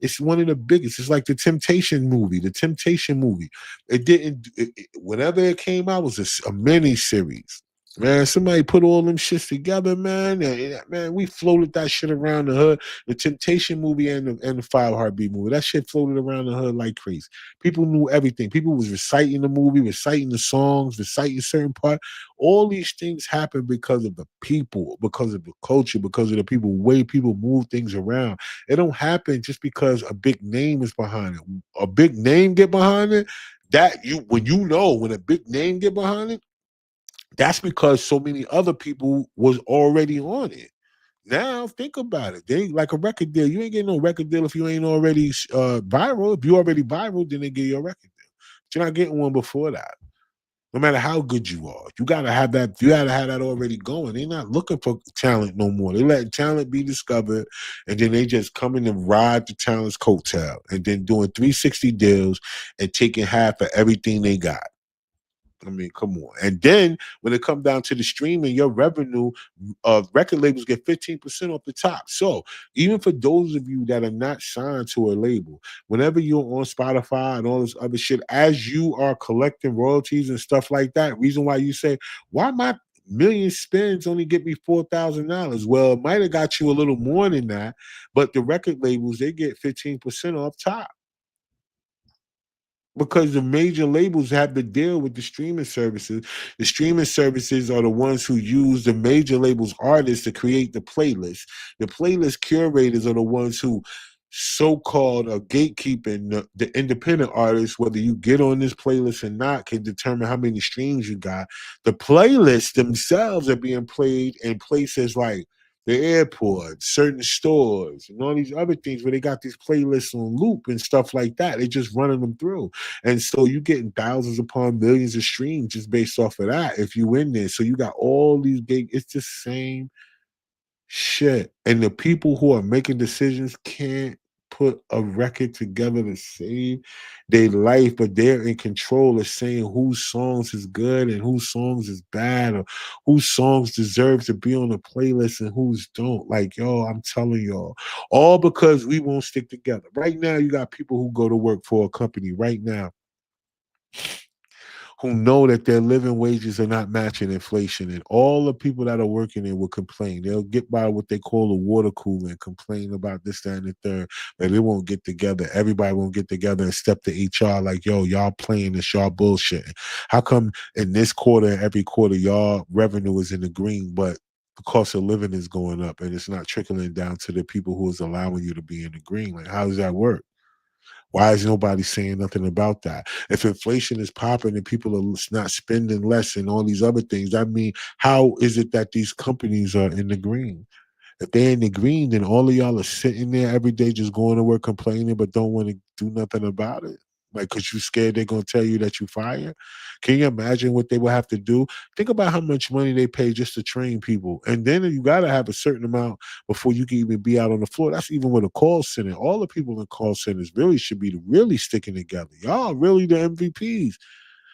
It's one of the biggest. It's like the Temptation movie. The Temptation movie. It didn't, whenever it came out, it was a mini series. Man, somebody put all them shits together, man. Man, we floated that shit around the hood. The Temptation movie and the Five Heartbeat movie. That shit floated around the hood like crazy. People knew everything. People was reciting the movie, reciting the songs, reciting certain part. All these things happen because of the people, because of the culture, because of the people, way people move things around. It don't happen just because a big name is behind it. A big name get behind it. That you when a big name get behind it, that's because so many other people was already on it. Now think about it. They like a record deal. You ain't getting no record deal if you ain't already viral. If you already viral, then they give you a record deal. But you're not getting one before that. No matter how good you are, you gotta have that. You gotta have that already going. They're not looking for talent no more. They let talent be discovered, and then they just come in and ride the talent's coattail, and then doing 360 deals and taking half of everything they got. I mean, come on. And then when it comes down to the streaming, your revenue record labels get 15% off the top. So even for those of you that are not signed to a label, whenever you're on Spotify and all this other shit, as you are collecting royalties and stuff like that, reason why you say, why my million spins only get me $4,000? Well, it might have got you a little more than that, but the record labels, they get 15% off top because the major labels have to deal with the streaming services. The streaming services are the ones who use the major labels artists to create the playlist. The playlist curators are the ones who so-called are gatekeeping the independent artists, whether you get on this playlist or not, can determine how many streams you got. The playlists themselves are being played in places like the airport, certain stores, and all these other things where they got these playlists on loop and stuff like that. They just running them through. And so you getting thousands upon millions of streams just based off of that if you in there. So you got all these big, it's the same shit. And the people who are making decisions can't put a record together to save their life, but they're in control of saying whose songs is good and whose songs is bad, or whose songs deserve to be on the playlist and whose don't. Like, yo, I'm telling y'all, all because we won't stick together. Right now, you got people who go to work for a company right now who know that their living wages are not matching inflation, and all the people that are working there will complain. They'll get by what they call a water cooler and complain about this, that, and the third, but they won't get together. Everybody won't get together and step to HR like, yo, y'all playing this, y'all bullshitting. How come in this quarter and every quarter, y'all revenue is in the green, but the cost of living is going up and it's not trickling down to the people who is allowing you to be in the green? Like, how does that work? Why is nobody saying nothing about that? If inflation is popping and people are not spending less and all these other things, I mean, how is it that these companies are in the green? If they're in the green, then all of y'all are sitting there every day just going to work complaining, but don't want to do nothing about it. Like, because you scared they're going to tell you that you fired. Can you imagine what they will have to do? Think about how much money they pay just to train people. And then you got to have a certain amount before you can even be out on the floor. That's even with a call center. All the people in call centers really should be really sticking together. Y'all really the MVPs.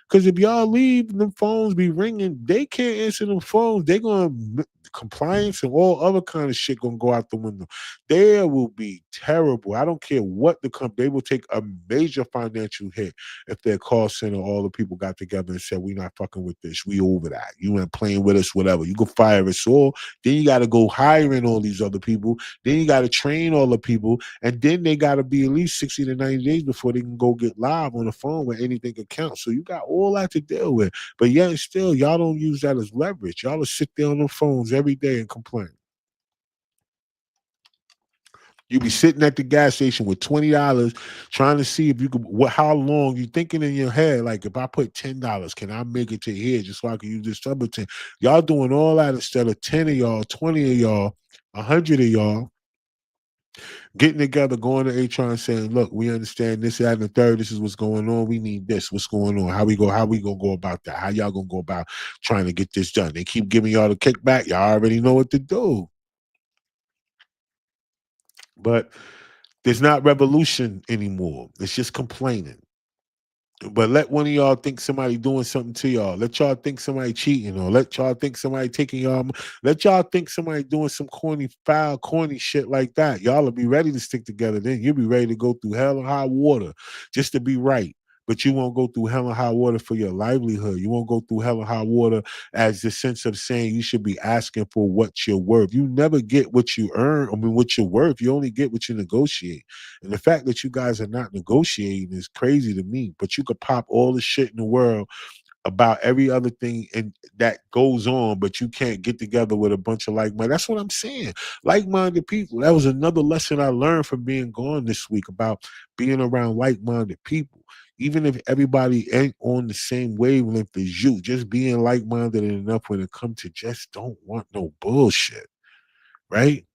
Because if y'all leave, them phones be ringing. They can't answer them phones. They gonna compliance and all other kind of shit gonna go out the window. They will be terrible. I don't care what the company. They will take a major financial hit if their call center, all the people got together and said, "We not fucking with this. We over that. You ain't playing with us. Whatever. You can fire us all. Then you got to go hiring all these other people. Then you got to train all the people, and then they got to be at least 60 to 90 days before they can go get live on the phone where anything can count. So you got all that to deal with. But yet still, y'all don't use that as leverage. Y'all will sit there on the phones every day and complain. You be sitting at the gas station with $20, trying to see if you could. How long you thinking in your head? Like, if I put $10, can I make it to here just so I can use this other 10? Y'all doing all that instead of 10 of y'all, 20 of y'all, 100 of y'all getting together, going to HR and saying, "Look, we understand this, that, and the third. This is what's going on. We need this. What's going on? How we go? How we gonna go about that? How y'all gonna go about trying to get this done?" They keep giving y'all the kickback. Y'all already know what to do. But there's not revolution anymore. It's just complaining. But let one of y'all think somebody doing something to y'all. Let y'all think somebody cheating, or let y'all think somebody taking y'all. Let y'all think somebody doing some corny, foul, corny shit like that. Y'all will be ready to stick together. Then you'll be ready to go through hell and high water just to be right. but you won't go through hell and high water for your livelihood. You won't go through hell and high water as the sense of saying you should be asking for what you're worth. You never get what you earn, I mean, what you're worth. You only get what you negotiate. And the fact that you guys are not negotiating is crazy to me. But you could pop all the shit in the world about every other thing and that goes on, but you can't get together with a bunch of like-minded. That's what I'm saying. Like-minded people. That was another lesson I learned from being gone this week about being around like-minded people. Even if everybody ain't on the same wavelength as you, just being like-minded enough when it comes to just don't want no bullshit, right?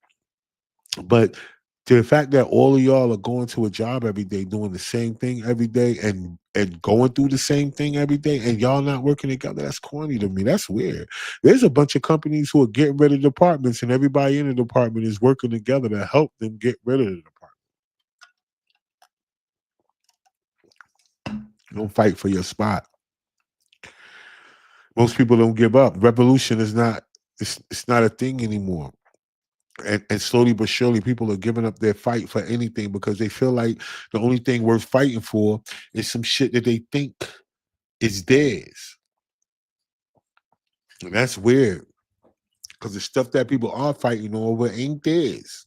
But the fact that all of y'all are going to a job every day, doing the same thing every day, and going through the same thing every day, and y'all not working together, that's corny to me. That's weird. There's a bunch of companies who are getting rid of departments, and everybody in the department is working together to help them get rid of the department. Don't fight for your spot. Most people don't give up. Revolution is not. It's not a thing anymore. And slowly but surely, people are giving up their fight for anything because they feel like the only thing worth fighting for is some shit that they think is theirs. And that's weird because the stuff that people are fighting over ain't theirs.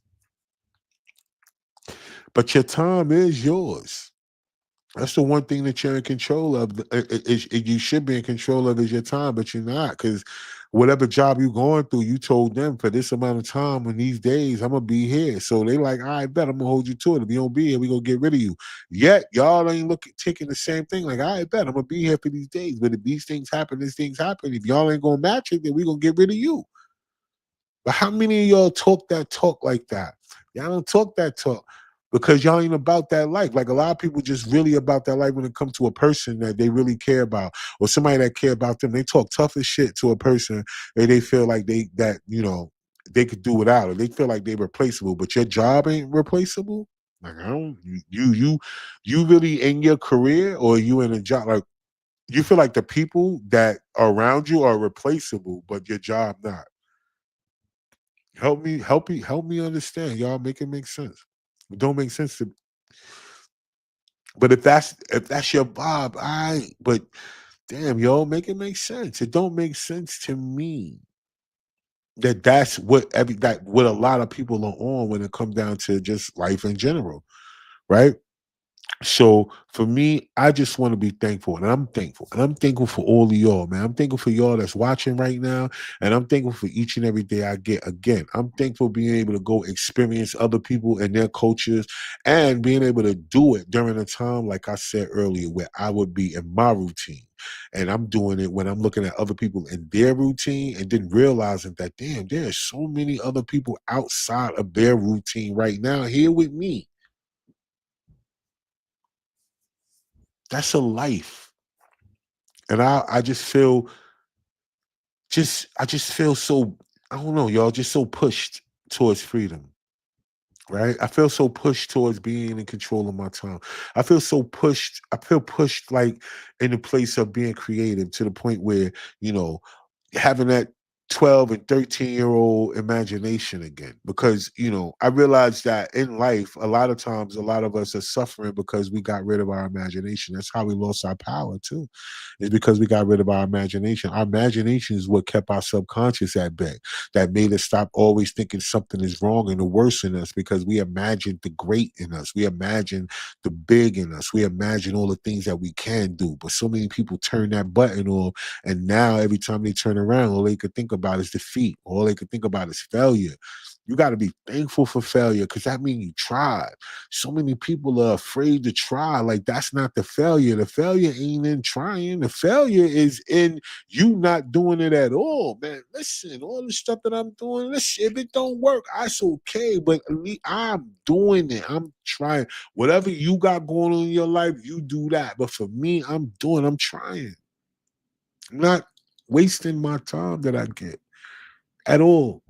But your time is yours. That's the one thing that you're in control of. You should be in control of is your time, but you're not, because whatever job you're going through, you told them for this amount of time in these days, I'm gonna be here. So they like, I bet I'm gonna hold you to it. If you don't be here, we gonna get rid of you. Yet y'all ain't taking the same thing. Like, I bet I'm gonna be here for these days. But if these things happen, these things happen. If y'all ain't gonna match it, then we gonna get rid of you. But how many of y'all talk that talk like that? Y'all don't talk that talk because y'all ain't about that life. Like, a lot of people just really about that life when it comes to a person that they really care about or somebody that care about them. They talk tough as shit to a person and they feel like they could do without it. They feel like they're replaceable, but your job ain't replaceable. Like, I don't you really in your career, or you in a job, like, you feel like the people that are around you are replaceable, but your job not. Help me understand. Y'all make it make sense. It don't make sense to. But if that's your Bob, I. But damn, yo, make it make sense. It don't make sense to me that's what a lot of people are on when it comes down to just life in general, right? So for me, I just want to be thankful, and I'm thankful, and I'm thankful for all of y'all, man. I'm thankful for y'all that's watching right now, and I'm thankful for each and every day I get. Again, I'm thankful being able to go experience other people and their cultures, and being able to do it during a time, like I said earlier, where I would be in my routine, and I'm doing it when I'm looking at other people in their routine, and then realizing that damn, there are so many other people outside of their routine right now here with me. That's a life. And I just feel I just feel so, I don't know, y'all, just so pushed towards freedom. Right? I feel so pushed towards being in control of my time. I feel pushed like in the place of being creative to the point where, you know, having that 12 and 13-year-old imagination again. Because, I realized that in life, a lot of times, a lot of us are suffering because we got rid of our imagination. That's how we lost our power too, is because we got rid of our imagination. Our imagination is what kept our subconscious at bay, that made us stop always thinking something is wrong and the worst in us, because we imagined the great in us. We imagine the big in us. We imagine all the things that we can do. But so many people turn that button off, and now every time they turn around, all they could think about is defeat. All they could think about is failure. You got to be thankful for failure, because that means you tried. So many people are afraid to try. Like, that's not the failure. The failure ain't in trying. The failure is in you not doing it at all, man. Listen, all the stuff that I'm doing, listen, if it don't work, that's okay. But at least I'm doing it. I'm trying. Whatever you got going on in your life, you do that. But for me, I'm trying. I'm not wasting my time that I get at all.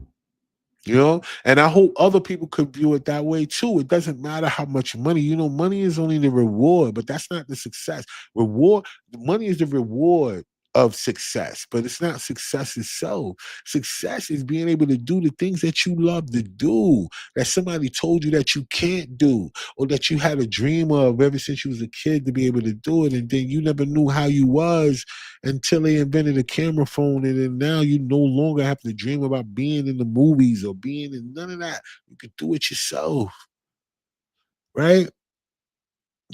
And I hope other people could view it that way too. It doesn't matter how much money. Money is only the reward, but that's not the success. Money is the reward of success, but it's not success itself. Success is being able to do the things that you love to do, that somebody told you that you can't do, or that you had a dream of ever since you was a kid to be able to do it, and then you never knew how you was until they invented a camera phone, and then now you no longer have to dream about being in the movies or being in none of that. You can do it yourself, right?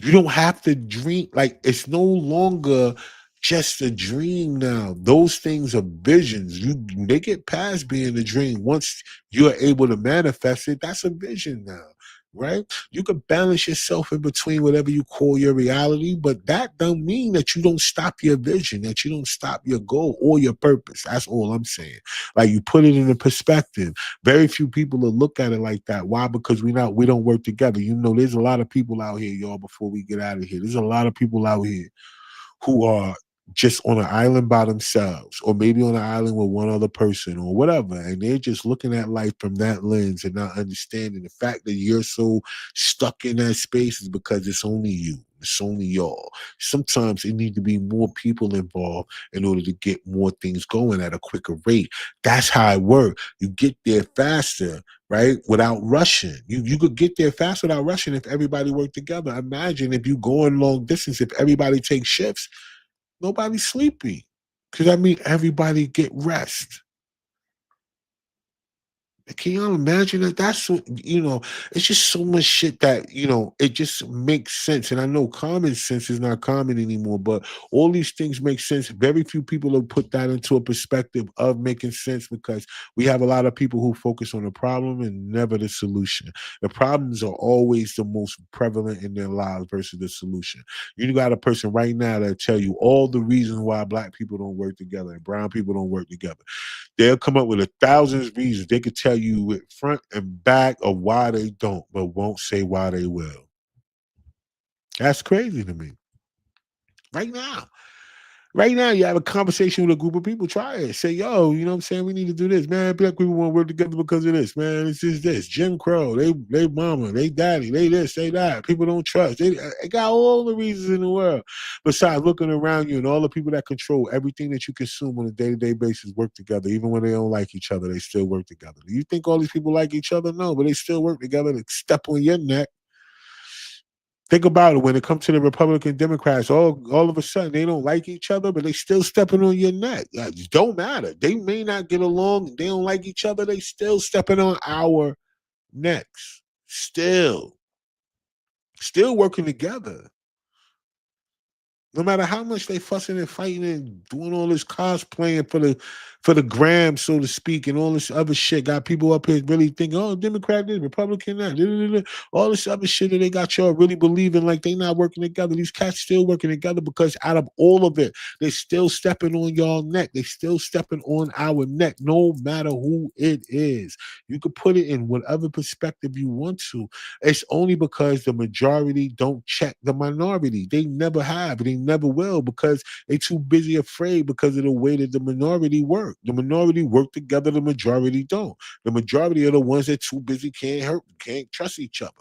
You don't have to dream. Like, it's no longer just a dream now. Those things are visions. They get past being a dream. Once you're able to manifest it, that's a vision now, right? You can balance yourself in between whatever you call your reality, but that don't mean that you don't stop your vision, that you don't stop your goal or your purpose. That's all I'm saying. Like, you put it in a perspective. Very few people will look at it like that. Why? Because we don't work together. You know, there's a lot of people out here, y'all, before we get out of here. There's a lot of people out here who are just on an island by themselves, or maybe on an island with one other person or whatever, and they're just looking at life from that lens and not understanding the fact that you're so stuck in that space is because it's only you. It's only y'all. Sometimes it need to be more people involved in order to get more things going at a quicker rate. That's how it works. You get there faster, right? Without rushing. You could get there fast without rushing if everybody worked together. Imagine if you going long distance, if everybody takes shifts, nobody's sleepy. Because I mean, everybody get rest. Can you imagine that? That's what, it's just so much shit that, it just makes sense. And I know common sense is not common anymore, but all these things make sense. Very few people have put that into a perspective of making sense, because we have a lot of people who focus on the problem and never the solution. The problems are always the most prevalent in their lives versus the solution. You got a person right now that tell you all the reasons why black people don't work together and brown people don't work together. They'll come up with 1,000 reasons. They could tell you with front and back of why they don't, but won't say why they will. That's crazy to me. Right now. Right now, you have a conversation with a group of people. Try it. Say, yo, you know what I'm saying? We need to do this. Man, black people want to work together because of this. Man, it's just this. Jim Crow, they mama, they daddy, they this, they that. People don't trust. They got all the reasons in the world. Besides looking around you and all the people that control everything that you consume on a day-to-day basis work together. Even when they don't like each other, they still work together. Do you think all these people like each other? No, but they still work together to step on your neck. Think about it. When it comes to the Republican Democrats, all of a sudden they don't like each other, but they still stepping on your neck. It don't matter. They may not get along. They don't like each other. They still stepping on our necks. Still working together. No matter how much they fussing and fighting and doing all this cosplaying for the gram, so to speak, and all this other shit, got people up here really thinking, oh, Democrat this, Republican that, all this other shit that they got y'all really believing like they not working together. These cats still working together, because out of all of it, they still stepping on y'all neck. They still stepping on our neck, no matter who it is. You could put it in whatever perspective you want to. It's only because the majority don't check the minority. They never have. They never will, because they too busy afraid because of the way that the minority work. The minority work together. The majority don't. The majority are the ones that too busy, can't trust each other.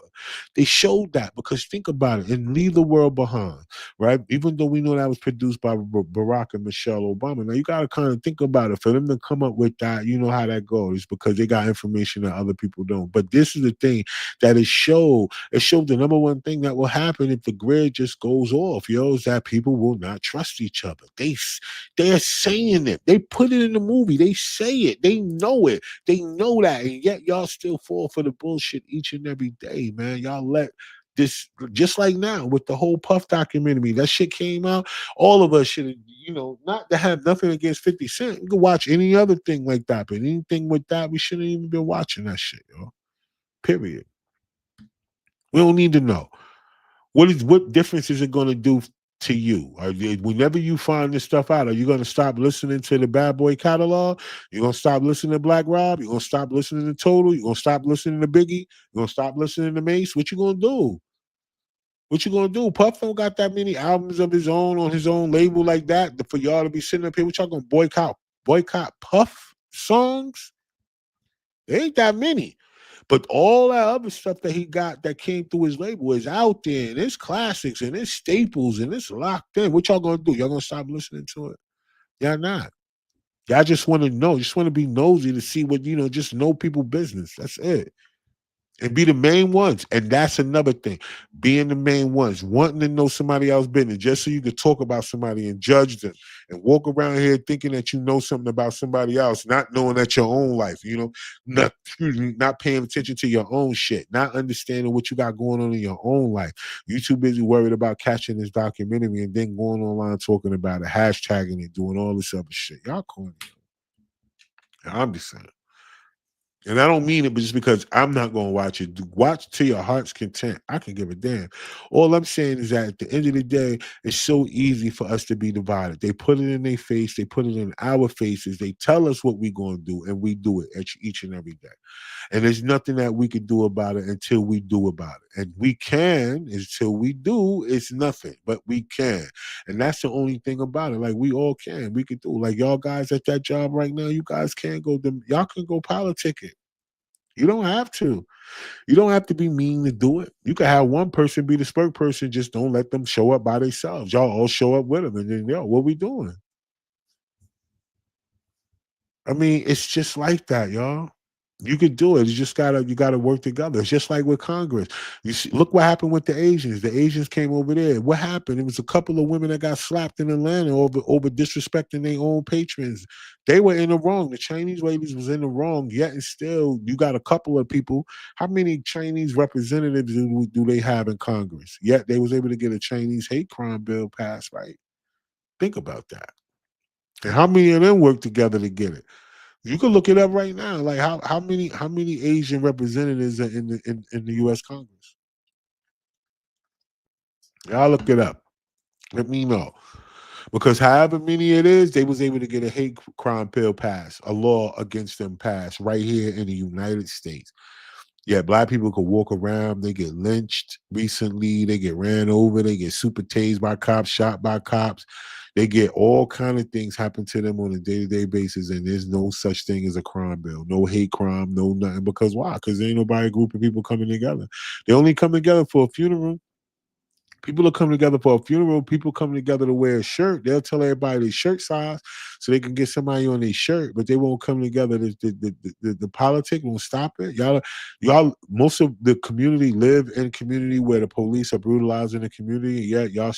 They showed that, because think about it, and leave the world behind, right? Even though we know that was produced by Barack and Michelle Obama. Now you got to kind of think about it. For them to come up with that, you know how that goes, because they got information that other people don't. But this is the thing that it showed the number one thing that will happen if the grid just goes off, is that people will not trust each other. They're saying it. They put it in the movie. They say it. They know it. They know that. And yet y'all still fall for the bullshit each and every day, man. Y'all let this, just like now with the whole Puff documentary, that shit came out. All of us should, not to have nothing against 50 Cent. We could watch any other thing like that, but anything with that, we shouldn't even been watching that shit, Period. We don't need to know. What difference is it going to do to you? Whenever you find this stuff out, are you going to stop listening to the Bad Boy catalog? You're going to stop listening to Black Rob? You're going to stop listening to Total? You're going to stop listening to Biggie? You're going to stop listening to Mace? What you going to do? What you gonna do? Puff don't got that many albums of his own on his own label like that for y'all to be sitting up here. What y'all gonna boycott Puff songs? There ain't that many. But all that other stuff that he got that came through his label is out there, and it's classics and it's staples and it's locked in. What y'all gonna do? Y'all gonna stop listening to it? Y'all not. Y'all just want to know, just want to be nosy to see what, just know people business. That's it. And be the main ones. And that's another thing. Being the main ones, wanting to know somebody else's business just so you can talk about somebody and judge them and walk around here thinking that you know something about somebody else, not knowing that your own life, not, excuse me, not paying attention to your own shit, not understanding what you got going on in your own life. You too busy worried about catching this documentary and then going online talking about it, hashtagging it, doing all this other shit. Y'all corny. I'm just saying. And I don't mean it, but just because I'm not going to watch it. Watch to your heart's content. I can give a damn. All I'm saying is that at the end of the day, it's so easy for us to be divided. They put it in their face. They put it in our faces. They tell us what we're going to do, and we do it each and every day. And there's nothing that we can do about it until we do about it. And we can, until we do, it's nothing. But we can. And that's the only thing about it. Like, we all can. We can do. Like, y'all guys at that job right now, you guys can go, y'all can go politic it. You don't have to. You don't have to be mean to do it. You can have one person be the spokesperson. Just don't let them show up by themselves. Y'all all show up with them. And then, what we doing? I mean, it's just like that, y'all. You could do it. You gotta work together. It's just like with Congress. You see, look what happened with the Asians. The Asians came over there. What happened? It was a couple of women that got slapped in Atlanta over disrespecting their own patrons. They were in the wrong. The Chinese ladies was in the wrong. Yet and still, you got a couple of people. How many Chinese representatives do they have in Congress? Yet they was able to get a Chinese hate crime bill passed. Right? Think about that. And how many of them worked together to get it? You can look it up right now. Like how many Asian representatives are in the U.S. Congress? Y'all look it up. Let me know. Because however many it is, they was able to get a hate crime bill passed, a law against them passed right here in the United States. Yeah, black people could walk around. They get lynched recently. They get ran over. They get super tased by cops, shot by cops. They get all kind of things happen to them on a day-to-day basis, and there's no such thing as a crime bill. No hate crime, no nothing. Because why? Because there ain't nobody group of people coming together. They only come together for a funeral. People will come together for a funeral. People come together to wear a shirt. They'll tell everybody their shirt size so they can get somebody on their shirt, but they won't come together. The politic won't stop it. Y'all, most of the community live in a community where the police are brutalizing the community. Yet y'all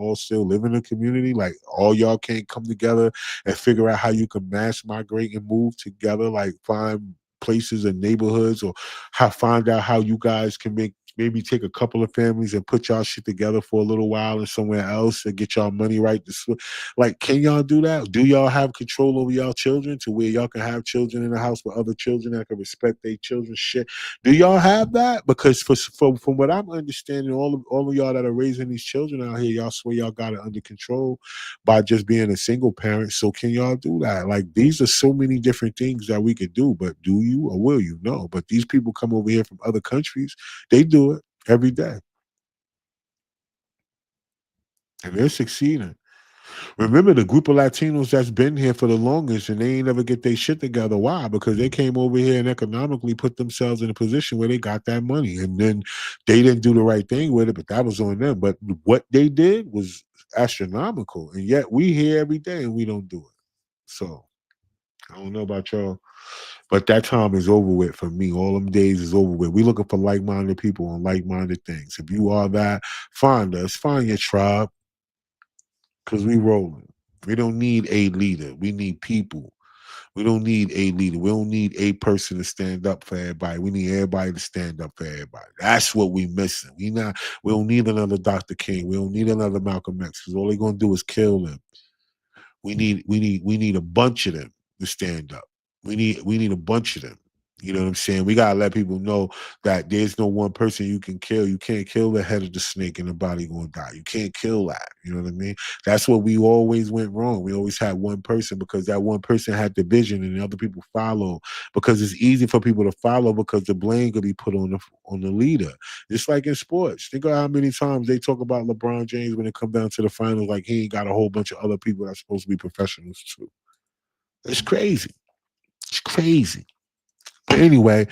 all still live in a community. Like, all y'all can't come together and figure out how you can mass migrate and move together. Like, find places and neighborhoods, or find out how you guys can maybe take a couple of families and put y'all shit together for a little while and somewhere else and get y'all money right. Like, can y'all do that? Do y'all have control over y'all children to where y'all can have children in the house with other children that can respect their children's shit? Do y'all have that? Because from what I'm understanding, all of y'all that are raising these children out here, y'all swear y'all got it under control by just being a single parent. So can y'all do that? Like, these are so many different things that we could do, but do you or will you? No. But these people come over here from other countries, they do it every day. And they're succeeding. Remember the group of Latinos that's been here for the longest and they ain't never get their shit together. Why? Because they came over here and economically put themselves in a position where they got that money. And then they didn't do the right thing with it, but that was on them. But what they did was astronomical. And yet we here every day and we don't do it. So I don't know about y'all. But that time is over with for me. All them days is over with. We looking for like-minded people and like-minded things. If you are that, find us. Find your tribe. Because we rolling. We don't need a leader. We need people. We don't need a leader. We don't need a person to stand up for everybody. We need everybody to stand up for everybody. That's what we missing. We don't need another Dr. King. We don't need another Malcolm X, because all they're gonna do is kill them. We need a bunch of them to stand up. We need a bunch of them. You know what I'm saying? We gotta let people know that there's no one person you can kill. You can't kill the head of the snake and the body gonna die. You can't kill that. You know what I mean? That's what we always went wrong. We always had one person because that one person had the vision and the other people follow. Because it's easy for people to follow because the blame could be put on the leader. Just like in sports. Think of how many times they talk about LeBron James when it comes down to the finals, like he ain't got a whole bunch of other people that's supposed to be professionals too. It's crazy. It's crazy. But anyway,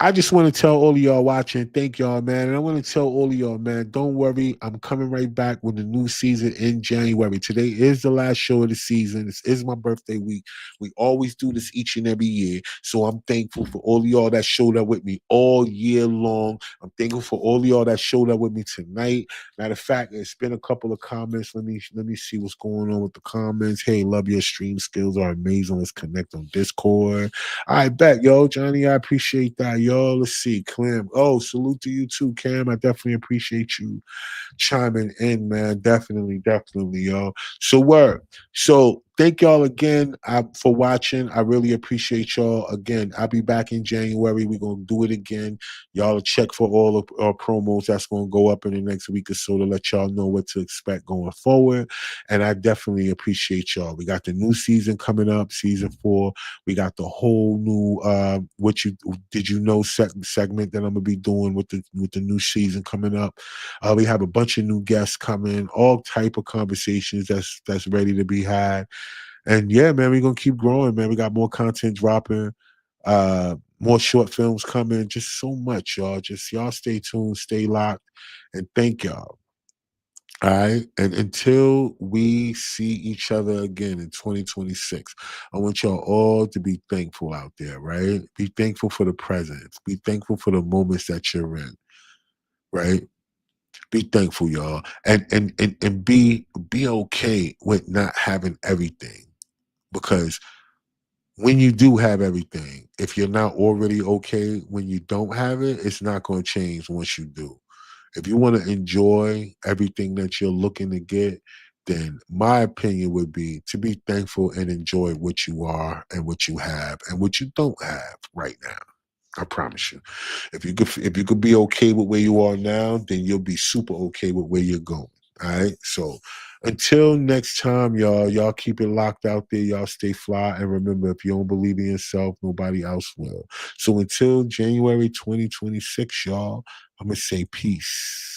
I just want to tell all of y'all watching, thank y'all, man. And I want to tell all of y'all, man, don't worry. I'm coming right back with the new season in January. Today is the last show of the season. This is my birthday week. We always do this each and every year. So I'm thankful for all of y'all that showed up with me all year long. I'm thankful for all of y'all that showed up with me tonight. Matter of fact, it's been a couple of comments. Let me see what's going on with the comments. Hey, love your stream skills are amazing. Let's connect on Discord. I bet, yo, Johnny, I appreciate that, yo. Let's see, Clem. Oh, salute to you too, Cam. I definitely appreciate you chiming in, man. Definitely, definitely, yo. So, word. So, thank y'all again for watching. I really appreciate y'all. Again, I'll be back in January. We're going to do it again. Y'all check for all of our promos that's going to go up in the next week or so to let y'all know what to expect going forward. And I definitely appreciate y'all. We got the new season coming up, season 4. We got the whole new what you did you know segment that I'm gonna be doing with the new season coming up. We have a bunch of new guests coming, all type of conversations that's ready to be had. And yeah, man, we're gonna keep growing, man. We got more content dropping, more short films coming, just so much, y'all. Just y'all stay tuned, stay locked, and thank y'all. All right. And until we see each other again in 2026, I want y'all all to be thankful out there, right? Be thankful for the present. Be thankful for the moments that you're in, right? Be thankful, y'all. And be okay with not having everything. Because when you do have everything, if you're not already okay when you don't have it, it's not going to change once you do. If you want to enjoy everything that you're looking to get, then my opinion would be to be thankful and enjoy what you are and what you have and what you don't have right now. I promise you. If you could be okay with where you are now, then you'll be super okay with where you're going. All right. So until next time, y'all keep it locked out there. Y'all stay fly. And remember, if you don't believe in yourself, nobody else will. So until January 2026, y'all, I'm going to say peace.